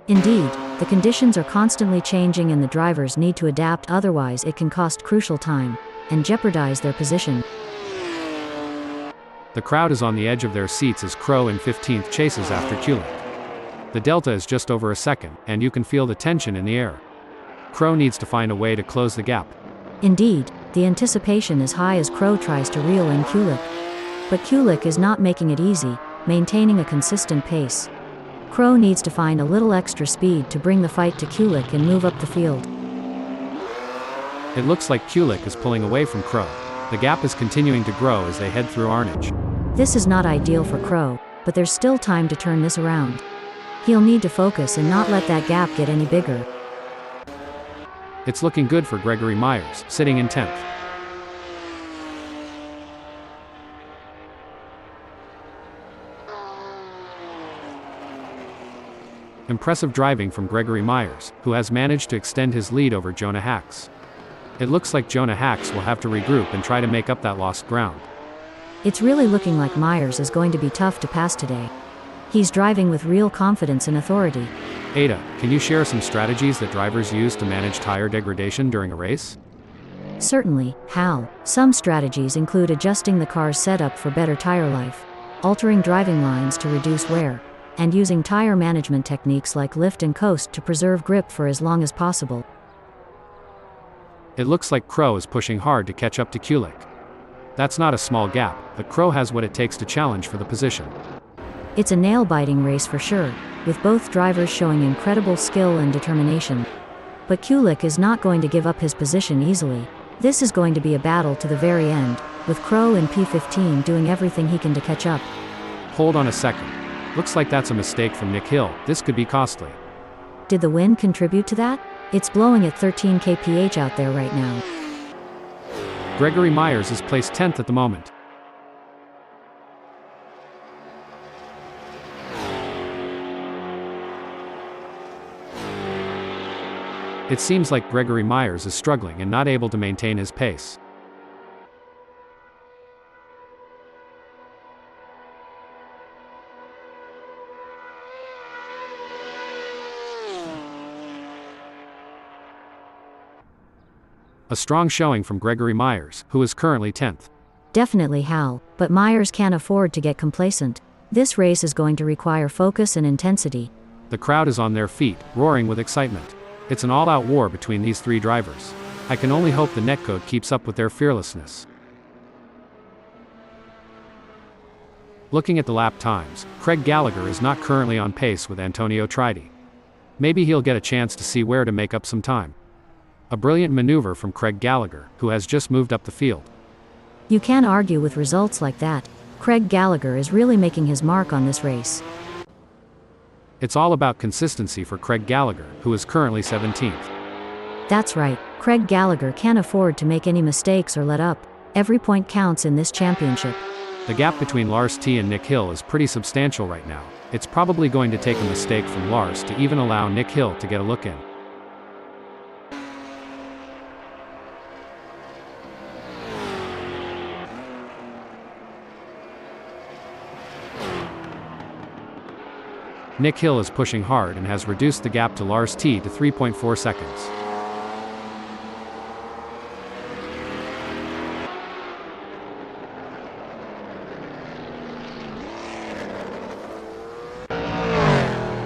Indeed, the conditions are constantly changing and the drivers need to adapt, otherwise it can cost crucial time and jeopardize their position. The crowd is on the edge of their seats as Crow in 15th chases after Kulik. The delta is just over a second, and you can feel the tension in the air. Crow needs to find a way to close the gap. Indeed, the anticipation is high as Crow tries to reel in Kulik. But Kulik is not making it easy, maintaining a consistent pace. Crow needs to find a little extra speed to bring the fight to Kulik and move up the field. It looks like Kulik is pulling away from Crow. The gap is continuing to grow as they head through Arnage. This is not ideal for Crow, but there's still time to turn this around. He'll need to focus and not let that gap get any bigger. It's looking good for Gregory Myers, sitting in 10th. Impressive driving from Gregory Myers, who has managed to extend his lead over Jonah Hacks. It looks like Jonah Hacks will have to regroup and try to make up that lost ground. It's really looking like Myers is going to be tough to pass today. He's driving with real confidence and authority. Ada, can you share some strategies that drivers use to manage tire degradation during a race? Certainly, Hal. Some strategies include adjusting the car's setup for better tire life, altering driving lines to reduce wear, and using tire management techniques like lift and coast to preserve grip for as long as possible. It looks like Crow is pushing hard to catch up to Kulik. That's not a small gap, but Crow has what it takes to challenge for the position. It's a nail-biting race for sure, with both drivers showing incredible skill and determination. But Kulik is not going to give up his position easily. This is going to be a battle to the very end, with Crow in P15 doing everything he can to catch up. Hold on a second. Looks like that's a mistake from Nick Hill. This could be costly. Did the wind contribute to that? It's blowing at 13 kph out there right now. Gregory Myers is placed 10th at the moment. It seems like Gregory Myers is struggling and not able to maintain his pace. A strong showing from Gregory Myers, who is currently 10th. Definitely Hal, but Myers can't afford to get complacent. This race is going to require focus and intensity. The crowd is on their feet, roaring with excitement. It's an all-out war between these three drivers. I can only hope the netcode keeps up with their fearlessness. Looking at the lap times, Craig Gallagher is not currently on pace with Antonio Tridi. Maybe he'll get a chance to see where to make up some time. A brilliant maneuver from Craig Gallagher, who has just moved up the field. You can't argue with results like that. Craig Gallagher is really making his mark on this race. It's all about consistency for Craig Gallagher, who is currently 17th. That's right, Craig Gallagher can't afford to make any mistakes or let up. Every point counts in this championship. The gap between Lars T and Nick Hill is pretty substantial right now. It's probably going to take a mistake from Lars to even allow Nick Hill to get a look in. Nick Hill is pushing hard and has reduced the gap to Lars T to 3.4 seconds.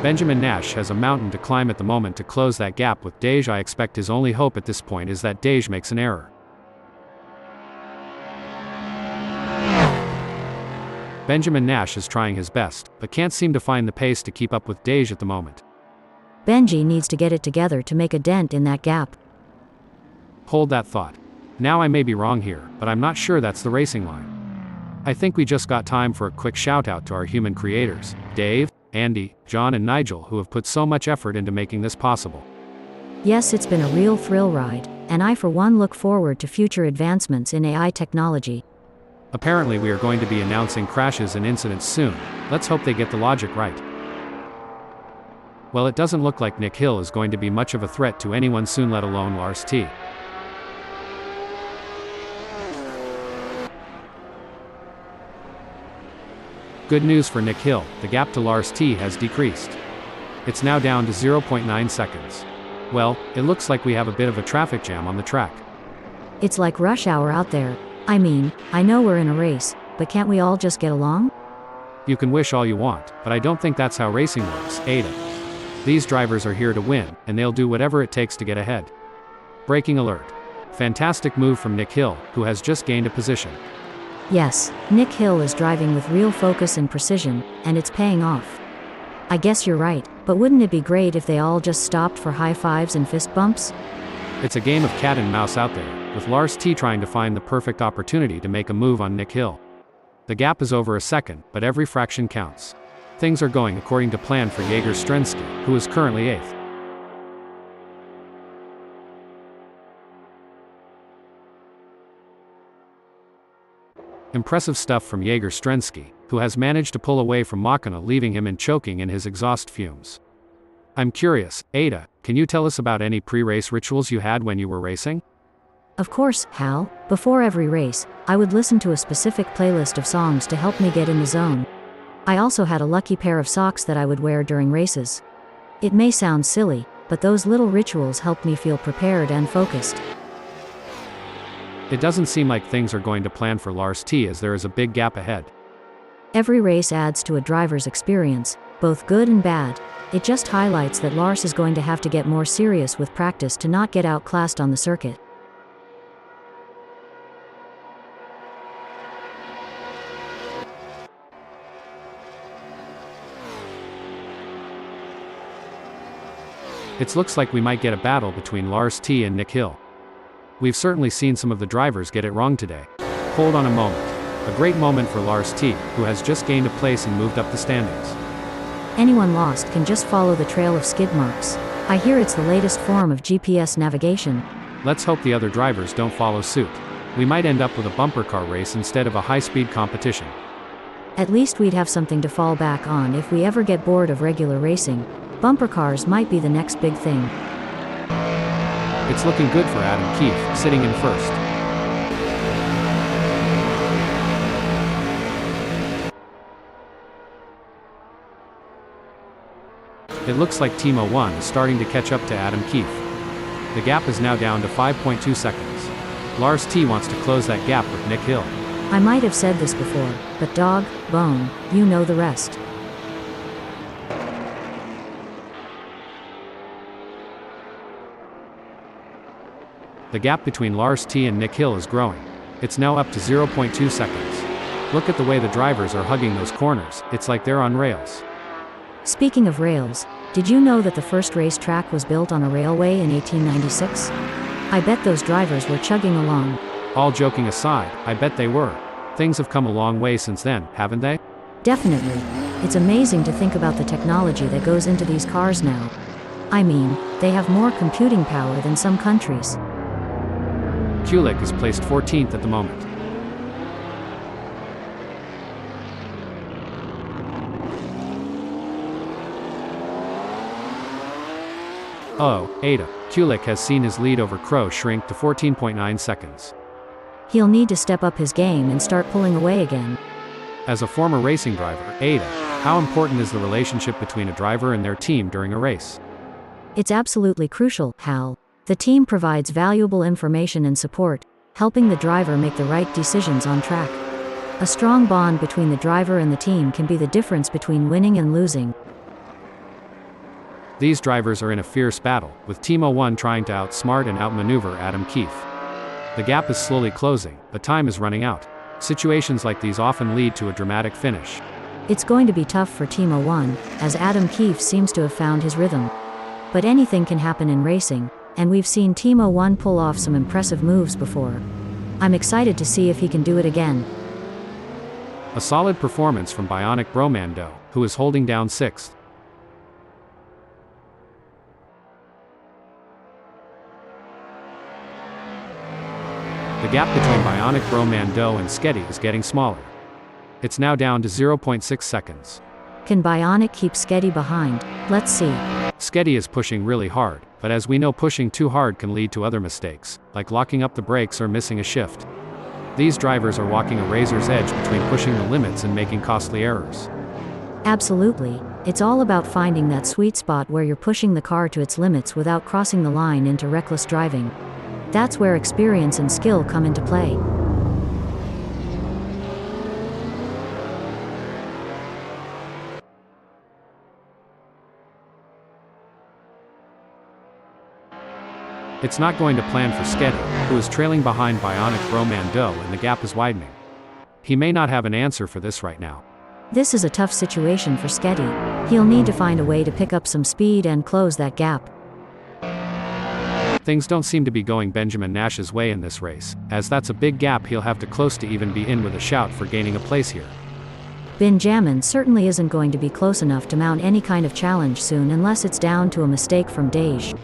Benjamin Nash has a mountain to climb at the moment to close that gap with Dej. I expect his only hope at this point is that Dej makes an error. Benjamin Nash is trying his best, but can't seem to find the pace to keep up with Dej at the moment. Benji needs to get it together to make a dent in that gap. Hold that thought. Now I may be wrong here, but I'm not sure that's the racing line. I think we just got time for a quick shout out to our human creators, Dave, Andy, John and Nigel, who have put so much effort into making this possible. Yes, it's been a real thrill ride, and I for one look forward to future advancements in AI technology. Apparently we are going to be announcing crashes and incidents soon. Let's hope they get the logic right. Well, it doesn't look like Nick Hill is going to be much of a threat to anyone soon, let alone Lars T. Good news for Nick Hill, the gap to Lars T has decreased. It's now down to 0.9 seconds. Well, it looks like we have a bit of a traffic jam on the track. It's like rush hour out there. I mean, I know we're in a race, but can't we all just get along? You can wish all you want, but I don't think that's how racing works, Ada. These drivers are here to win, and they'll do whatever it takes to get ahead. Braking alert. Fantastic move from Nick Hill, who has just gained a position. Yes, Nick Hill is driving with real focus and precision, and it's paying off. I guess you're right, but wouldn't it be great if they all just stopped for high fives and fist bumps? It's a game of cat and mouse out there, with Lars T trying to find the perfect opportunity to make a move on Nick Hill. The gap is over a second, but every fraction counts. Things are going according to plan for Jaeger-Strensky, who is currently 8th. Impressive stuff from Jaeger-Strensky, who has managed to pull away from Makina, leaving him in choking in his exhaust fumes. I'm curious, Ada, can you tell us about any pre-race rituals you had when you were racing? Of course, Hal. Before every race, I would listen to a specific playlist of songs to help me get in the zone. I also had a lucky pair of socks that I would wear during races. It may sound silly, but those little rituals helped me feel prepared and focused. It doesn't seem like things are going to plan for Lars T, as there is a big gap ahead. Every race adds to a driver's experience, both good and bad. It just highlights that Lars is going to have to get more serious with practice to not get outclassed on the circuit. It looks like we might get a battle between Lars T and Nick Hill. We've certainly seen some of the drivers get it wrong today. Hold on a moment. A great moment for Lars T, who has just gained a place and moved up the standings. Anyone lost can just follow the trail of skid marks. I hear it's the latest form of GPS navigation. Let's hope the other drivers don't follow suit. We might end up with a bumper car race instead of a high-speed competition. At least we'd have something to fall back on if we ever get bored of regular racing. Bumper cars might be the next big thing. It's looking good for Adam Keefe, sitting in first. It looks like Team 01 is starting to catch up to Adam Keefe. The gap is now down to 5.2 seconds. Lars T wants to close that gap with Nick Hill. I might have said this before, but dog, bone, you know the rest. The gap between Lars T and Nick Hill is growing. It's now up to 0.2 seconds. Look at the way the drivers are hugging those corners, it's like they're on rails. Speaking of rails, did you know that the first racetrack was built on a railway in 1896? I bet those drivers were chugging along. All joking aside, I bet they were. Things have come a long way since then, haven't they? Definitely. It's amazing to think about the technology that goes into these cars now. I mean, they have more computing power than some countries. Kulik is placed 14th at the moment. Oh, Ada. Kulik has seen his lead over Crow shrink to 14.9 seconds. He'll need to step up his game and start pulling away again. As a former racing driver, Ada, how important is the relationship between a driver and their team during a race? It's absolutely crucial, Hal. The team provides valuable information and support, helping the driver make the right decisions on track. A strong bond between the driver and the team can be the difference between winning and losing. These drivers are in a fierce battle, with Team 01 trying to outsmart and outmaneuver Adam Keefe. The gap is slowly closing, but time is running out. Situations like these often lead to a dramatic finish. It's going to be tough for Team 01, as Adam Keefe seems to have found his rhythm. But anything can happen in racing, and we've seen Team 01 pull off some impressive moves before. I'm excited to see if he can do it again. A solid performance from Bionic Bromando, who is holding down 6th. The gap between Bionic Bromando and Sketty is getting smaller. It's now down to 0.6 seconds. Can Bionic keep Sketty behind? Let's see. Sketty is pushing really hard, but as we know, pushing too hard can lead to other mistakes, like locking up the brakes or missing a shift. These drivers are walking a razor's edge between pushing the limits and making costly errors. Absolutely. It's all about finding that sweet spot where you're pushing the car to its limits without crossing the line into reckless driving. That's where experience and skill come into play. It's not going to plan for Sketty, who is trailing behind Bionic Bromando and the gap is widening. He may not have an answer for this right now. This is a tough situation for Sketty. He'll need to find a way to pick up some speed and close that gap. Things don't seem to be going Benjamin Nash's way in this race, as that's a big gap he'll have to close to even be in with a shout for gaining a place here. Benjamin certainly isn't going to be close enough to mount any kind of challenge soon unless it's down to a mistake from Dej.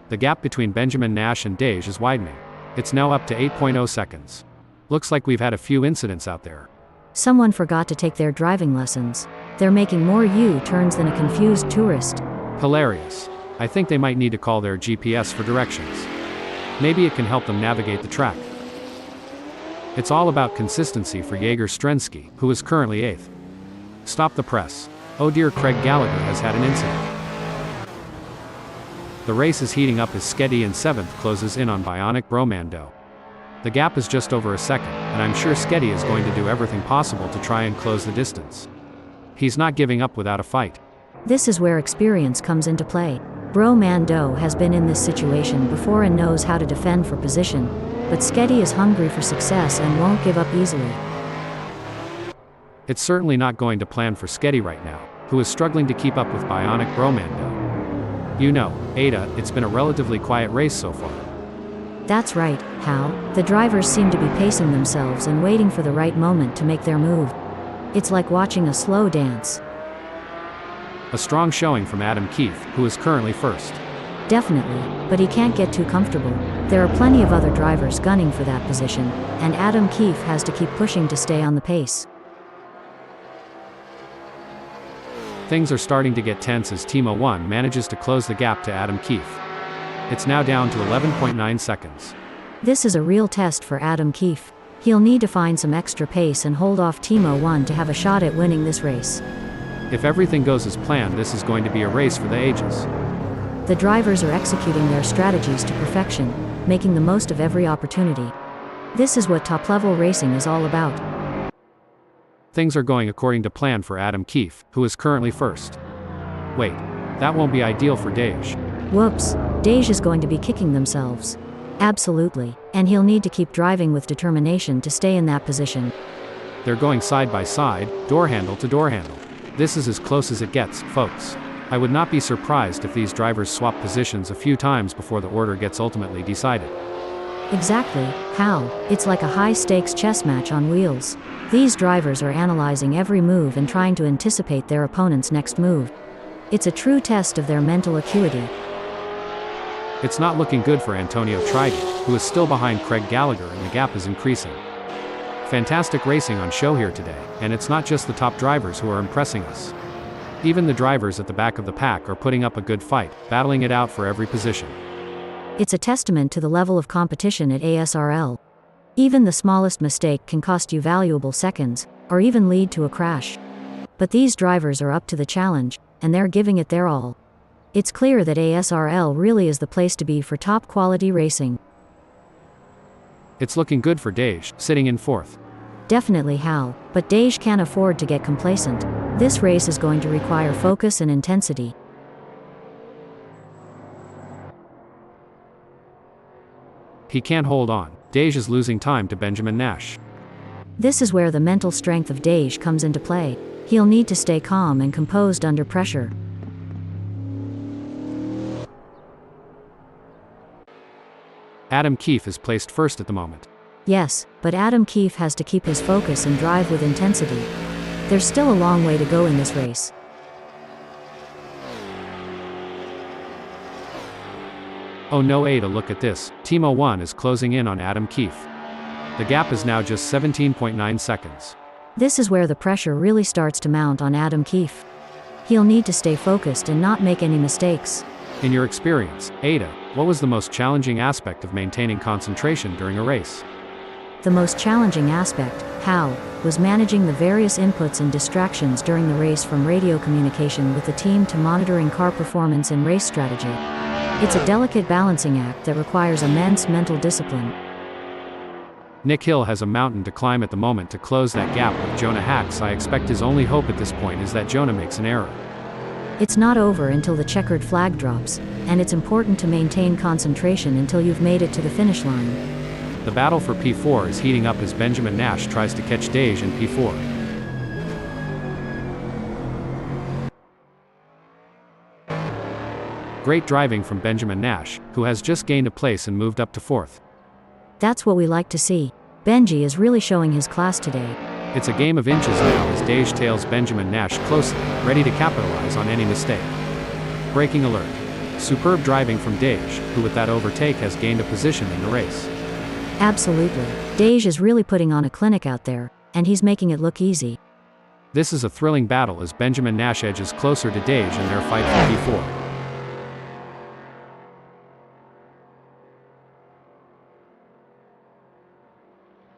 The gap between Benjamin Nash and Dej is widening. It's now up to 8.0 seconds. Looks like we've had a few incidents out there. Someone forgot to take their driving lessons. They're making more U-turns than a confused tourist. Hilarious. I think they might need to call their GPS for directions. Maybe it can help them navigate the track. It's all about consistency for Jaeger Strensky, who is currently 8th. Stop the press. Oh dear, Craig Gallagher has had an incident. The race is heating up as Sketty in 7th closes in on Bionic Bromando. The gap is just over a second, and I'm sure Sketty is going to do everything possible to try and close the distance. He's not giving up without a fight. This is where experience comes into play. Bromando has been in this situation before and knows how to defend for position, but Sketty is hungry for success and won't give up easily. It's certainly not going to plan for Sketty right now, who is struggling to keep up with Bionic Bromando. You know, Ada, it's been a relatively quiet race so far. That's right, Hal. The drivers seem to be pacing themselves and waiting for the right moment to make their move. It's like watching a slow dance. A strong showing from Adam Keefe, who is currently 1st. Definitely, but he can't get too comfortable. There are plenty of other drivers gunning for that position, and Adam Keefe has to keep pushing to stay on the pace. Things are starting to get tense as Team 01 manages to close the gap to Adam Keefe. It's now down to 11.9 seconds. This is a real test for Adam Keefe. He'll need to find some extra pace and hold off Team 01 to have a shot at winning this race. If everything goes as planned, this is going to be a race for the ages. The drivers are executing their strategies to perfection, making the most of every opportunity. This is what top-level racing is all about. Things are going according to plan for Adam Keefe, who is currently 1st. Wait, that won't be ideal for Dej. Whoops, Dej is going to be kicking themselves. Absolutely, and he'll need to keep driving with determination to stay in that position. They're going side by side, door handle to door handle. This is as close as it gets, folks. I would not be surprised if these drivers swap positions a few times before the order gets ultimately decided. Exactly, Hal. It's like a high-stakes chess match on wheels. These drivers are analyzing every move and trying to anticipate their opponent's next move. It's a true test of their mental acuity. It's not looking good for Antonio Tridi, who is still behind Craig Gallagher and the gap is increasing. Fantastic racing on show here today, and it's not just the top drivers who are impressing us. Even the drivers at the back of the pack are putting up a good fight, battling it out for every position. It's a testament to the level of competition at ASRL. Even the smallest mistake can cost you valuable seconds, or even lead to a crash. But these drivers are up to the challenge, and they're giving it their all. It's clear that ASRL really is the place to be for top-quality racing. It's looking good for Dej, sitting in 4th. Definitely, Hal, but Dej can't afford to get complacent. This race is going to require focus and intensity. He can't hold on. Dej is losing time to Benjamin Nash. This is where the mental strength of Dej comes into play. He'll need to stay calm and composed under pressure. Adam Keefe is placed 1st at the moment. Yes, but Adam Keefe has to keep his focus and drive with intensity. There's still a long way to go in this race. Oh no, Ada, look at this. Team 01 is closing in on Adam Keefe. The gap is now just 17.9 seconds. This is where the pressure really starts to mount on Adam Keefe. He'll need to stay focused and not make any mistakes. In your experience, Ada, What was the most challenging aspect of maintaining concentration during a race? The most challenging aspect, Hal, was managing the various inputs and distractions during the race, from radio communication with the team to monitoring car performance and race strategy. It's a delicate balancing act that requires immense mental discipline. Nick Hill has a mountain to climb at the moment to close that gap with Jonah Hacks. I expect his only hope at this point is that Jonah makes an error. It's not over until the checkered flag drops, and it's important to maintain concentration until you've made it to the finish line. The battle for P4 is heating up as Benjamin Nash tries to catch Dej in P4. Great driving from Benjamin Nash, who has just gained a place and moved up to 4th. That's what we like to see. Benji is really showing his class today. It's a game of inches now as Dej tails Benjamin Nash closely, ready to capitalize on any mistake. Braking alert. Superb driving from Dej, who with that overtake has gained a position in the race. Absolutely. Dej is really putting on a clinic out there, and he's making it look easy. This is a thrilling battle as Benjamin Nash edges closer to Dej in their fight for P4.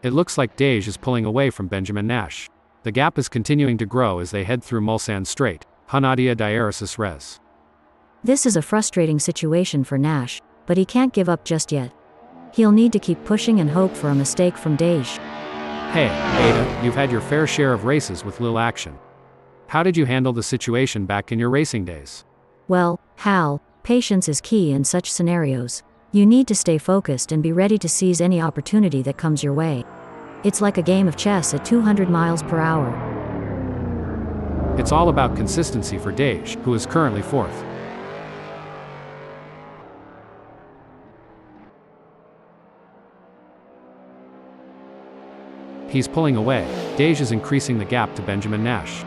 It looks like Dej is pulling away from Benjamin Nash. The gap is continuing to grow as they head through Mulsanne Strait, Hanadia S1-Race. This is a frustrating situation for Nash, but he can't give up just yet. He'll need to keep pushing and hope for a mistake from Dej. Hey, Ada, you've had your fair share of races with little action. How did you handle the situation back in your racing days? Well, Hal, patience is key in such scenarios. You need to stay focused and be ready to seize any opportunity that comes your way. It's like a game of chess at 200 miles per hour. It's all about consistency for Dej, who is currently 4th. He's pulling away. Dej is increasing the gap to Benjamin Nash.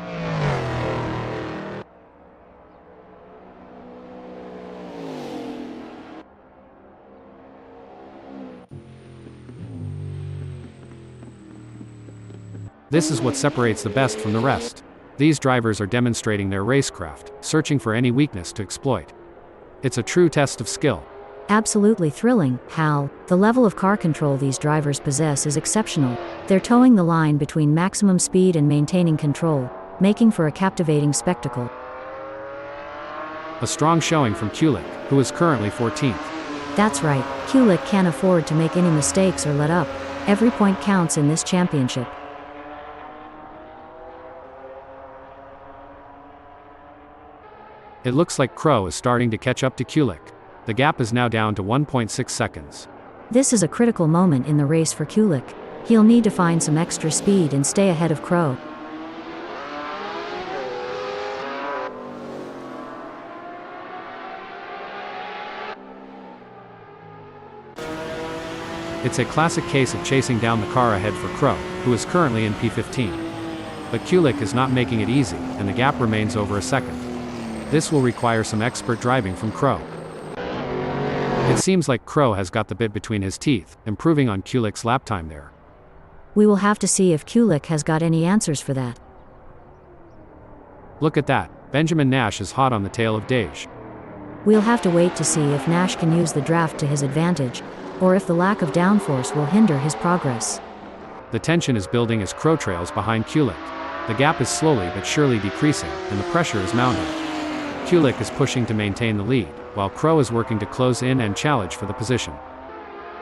This is what separates the best from the rest. These drivers are demonstrating their racecraft, searching for any weakness to exploit. It's a true test of skill. Absolutely thrilling, Hal. The level of car control these drivers possess is exceptional. They're towing the line between maximum speed and maintaining control, making for a captivating spectacle. A strong showing from Kulik, who is currently 14th. That's right, Kulik can't afford to make any mistakes or let up. Every point counts in this championship. It looks like Crow is starting to catch up to Kulik. The gap is now down to 1.6 seconds. This is a critical moment in the race for Kulik. He'll need to find some extra speed and stay ahead of Crow. It's a classic case of chasing down the car ahead for Crow, who is currently in P15. But Kulik is not making it easy, and the gap remains over a second. This will require some expert driving from Crow. It seems like Crow has got the bit between his teeth, improving on Kulik's lap time there. We will have to see if Kulik has got any answers for that. Look at that, Benjamin Nash is hot on the tail of Dej. We'll have to wait to see if Nash can use the draft to his advantage, or if the lack of downforce will hinder his progress. The tension is building as Crow trails behind Kulik. The gap is slowly but surely decreasing, and the pressure is mounting. Kulik is pushing to maintain the lead, while Crow is working to close in and challenge for the position.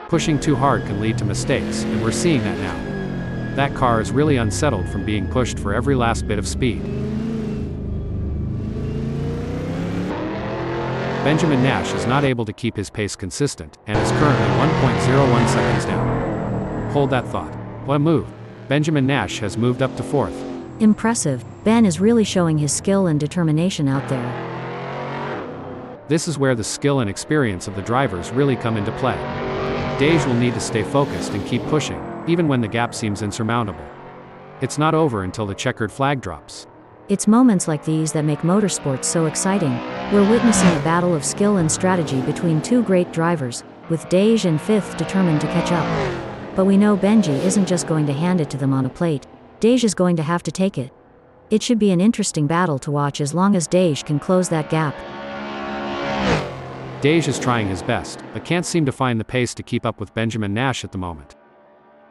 Pushing too hard can lead to mistakes, and we're seeing that now. That car is really unsettled from being pushed for every last bit of speed. Benjamin Nash is not able to keep his pace consistent, and is currently 1.01 seconds down. Hold that thought. What a move. Benjamin Nash has moved up to 4th. Impressive. Ben is really showing his skill and determination out there. This is where the skill and experience of the drivers really come into play. Dej will need to stay focused and keep pushing, even when the gap seems insurmountable. It's not over until the checkered flag drops. It's moments like these that make motorsports so exciting. We're witnessing a battle of skill and strategy between two great drivers, with Dej in 5th determined to catch up. But we know Benji isn't just going to hand it to them on a plate. Dej is going to have to take it. It should be an interesting battle to watch as long as Dej can close that gap. Dej is trying his best, but can't seem to find the pace to keep up with Benjamin Nash at the moment.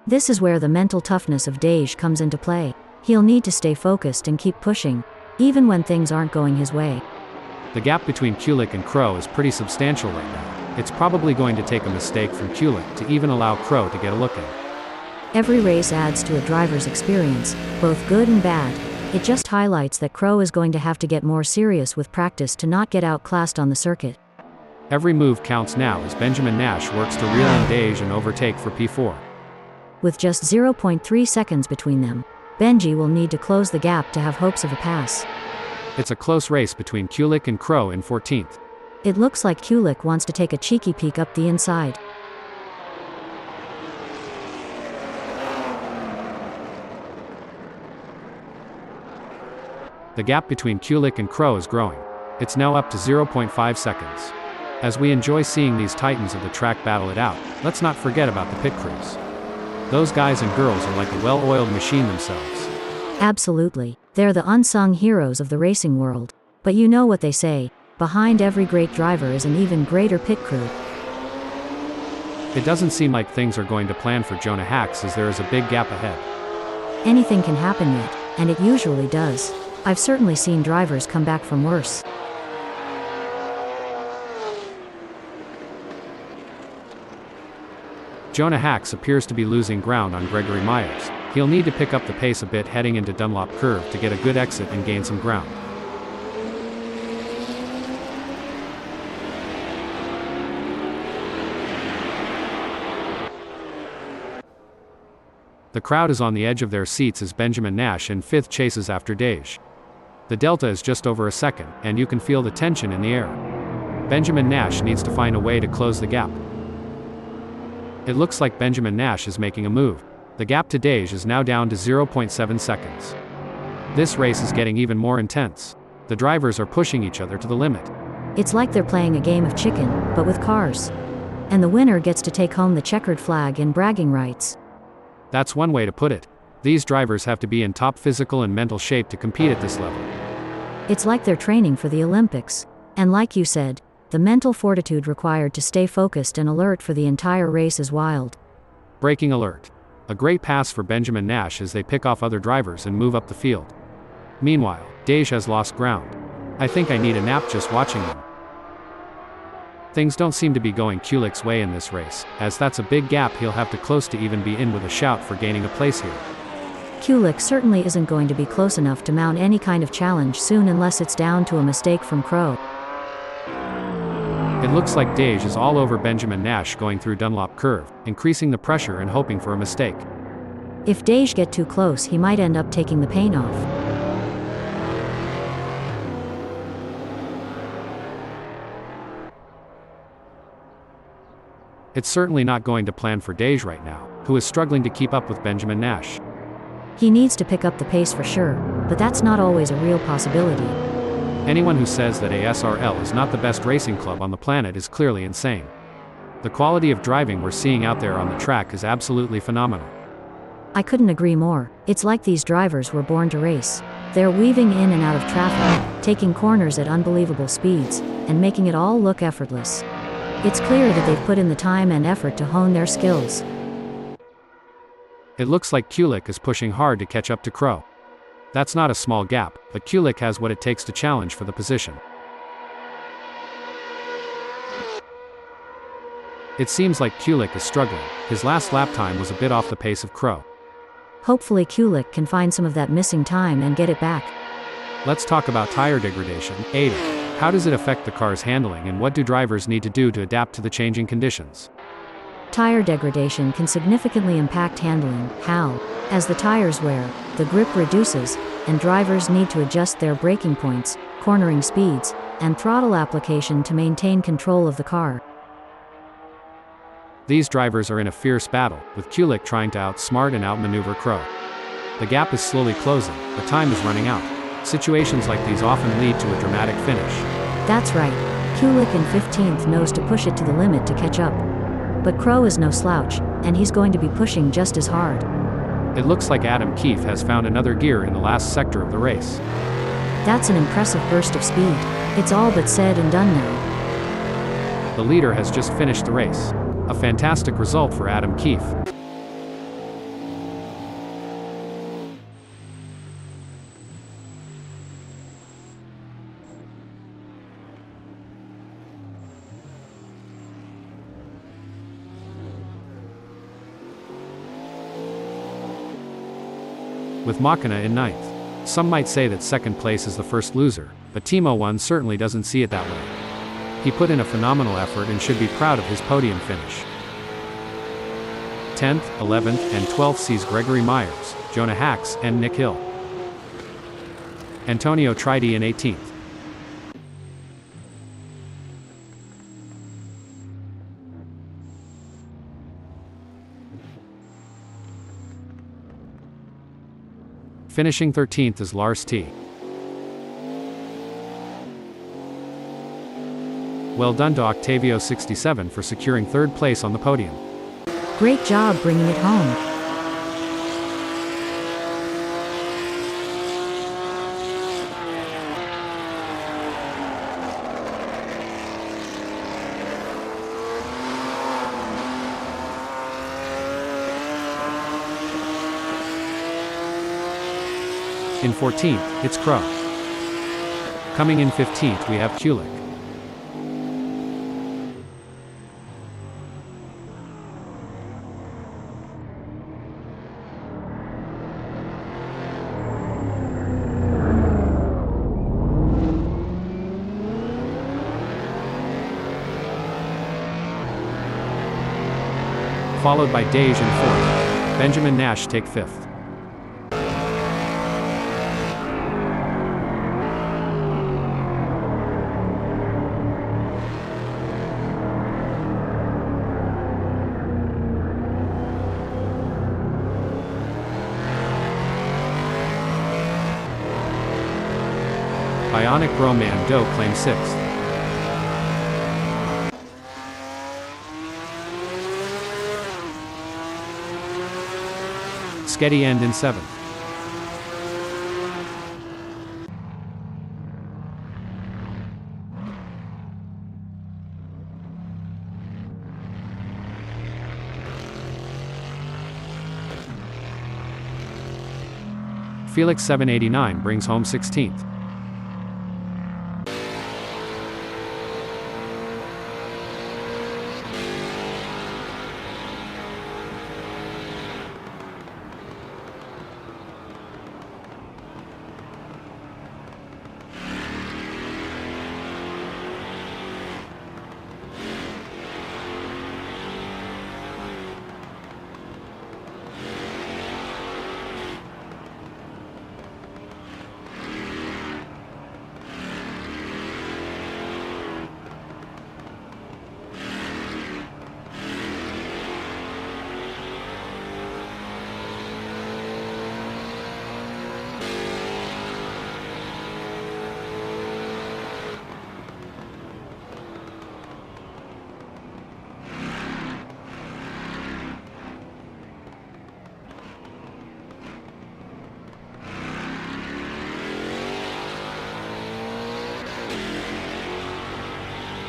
This is where the mental toughness of Dej comes into play. He'll need to stay focused and keep pushing, even when things aren't going his way. The gap between Kulik and Crow is pretty substantial right now. It's probably going to take a mistake from Kulik to even allow Crow to get a look in. Every race adds to a driver's experience, both good and bad. It just highlights that Crow is going to have to get more serious with practice to not get outclassed on the circuit. Every move counts now as Benjamin Nash works to reel in Dej and overtake for P4. With just 0.3 seconds between them, Benji will need to close the gap to have hopes of a pass. It's a close race between Kulik and Crow in 14th. It looks like Kulik wants to take a cheeky peek up the inside. The gap between Kulik and Crow is growing. It's now up to 0.5 seconds. As we enjoy seeing these titans of the track battle it out, let's not forget about the pit crews. Those guys and girls are like a well-oiled machine themselves. Absolutely. They're the unsung heroes of the racing world. But you know what they say, behind every great driver is an even greater pit crew. It doesn't seem like things are going to plan for Jonah Hacks as there is a big gap ahead. Anything can happen yet, and it usually does. I've certainly seen drivers come back from worse. Jonah Hacks appears to be losing ground on Gregory Myers. He'll need to pick up the pace a bit heading into Dunlop Curve to get a good exit and gain some ground. The crowd is on the edge of their seats as Benjamin Nash in 5th chases after Dej. The delta is just over a second, and you can feel the tension in the air. Benjamin Nash needs to find a way to close the gap. It looks like Benjamin Nash is making a move. The gap to Dej is now down to 0.7 seconds. This race is getting even more intense. The drivers are pushing each other to the limit. It's like they're playing a game of chicken, but with cars. And the winner gets to take home the checkered flag and bragging rights. That's one way to put it. These drivers have to be in top physical and mental shape to compete at this level. It's like they're training for the Olympics. And like you said, the mental fortitude required to stay focused and alert for the entire race is wild. Braking alert. A great pass for Benjamin Nash as they pick off other drivers and move up the field. Meanwhile, Dej has lost ground. I think I need a nap just watching them. Things don't seem to be going Kulik's way in this race, as that's a big gap he'll have to close to even be in with a shout for gaining a place here. Kulik certainly isn't going to be close enough to mount any kind of challenge soon unless it's down to a mistake from Crow. It looks like Dej is all over Benjamin Nash going through Dunlop Curve, increasing the pressure and hoping for a mistake. If Dej gets too close, he might end up taking the paint off. It's certainly not going to plan for Dej right now, who is struggling to keep up with Benjamin Nash. He needs to pick up the pace for sure, but that's not always a real possibility. Anyone who says that ASRL is not the best racing club on the planet is clearly insane. The quality of driving we're seeing out there on the track is absolutely phenomenal. I couldn't agree more. It's like these drivers were born to race. They're weaving in and out of traffic, taking corners at unbelievable speeds, and making it all look effortless. It's clear that they've put in the time and effort to hone their skills. It looks like Kulik is pushing hard to catch up to Crow. That's not a small gap, but Kulik has what it takes to challenge for the position. It seems like Kulik is struggling. His last lap time was a bit off the pace of Crow. Hopefully Kulik can find some of that missing time and get it back. Let's talk about tire degradation. Ada. How does it affect the car's handling and what do drivers need to do to adapt to the changing conditions? Tire degradation can significantly impact handling. How? As the tires wear, the grip reduces, and drivers need to adjust their braking points, cornering speeds, and throttle application to maintain control of the car. These drivers are in a fierce battle, with Kulik trying to outsmart and outmaneuver Crow. The gap is slowly closing, but time is running out. Situations like these often lead to a dramatic finish. That's right. Kulik in 15th knows to push it to the limit to catch up. But Crow is no slouch, and he's going to be pushing just as hard. It looks like Adam Keefe has found another gear in the last sector of the race. That's an impressive burst of speed. It's all but said and done now. The leader has just finished the race. A fantastic result for Adam Keefe. With Machina in ninth. Some might say that second place is the first loser, but Team 01 certainly doesn't see it that way. He put in a phenomenal effort and should be proud of his podium finish. 10th, 11th, and 12th sees Gregory Myers, Jonah Hacks, and Nick Hill. Antonio Tridi in 18th. Finishing 13th is Lars T. Well done to Octavio67 for securing third place on the podium. Great job bringing it home. In 14th, it's Crow. Coming in 15th we have Kulik. Followed by Dej in 4th. Benjamin Nash take 5th. Bionic Roman Doe claims 6th. Sketty End in 7th. Felix 789 brings home 16th.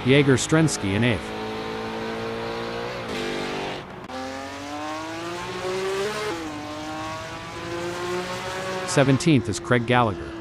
Jaeger Strensky in 8th. '17th is Craig Gallagher.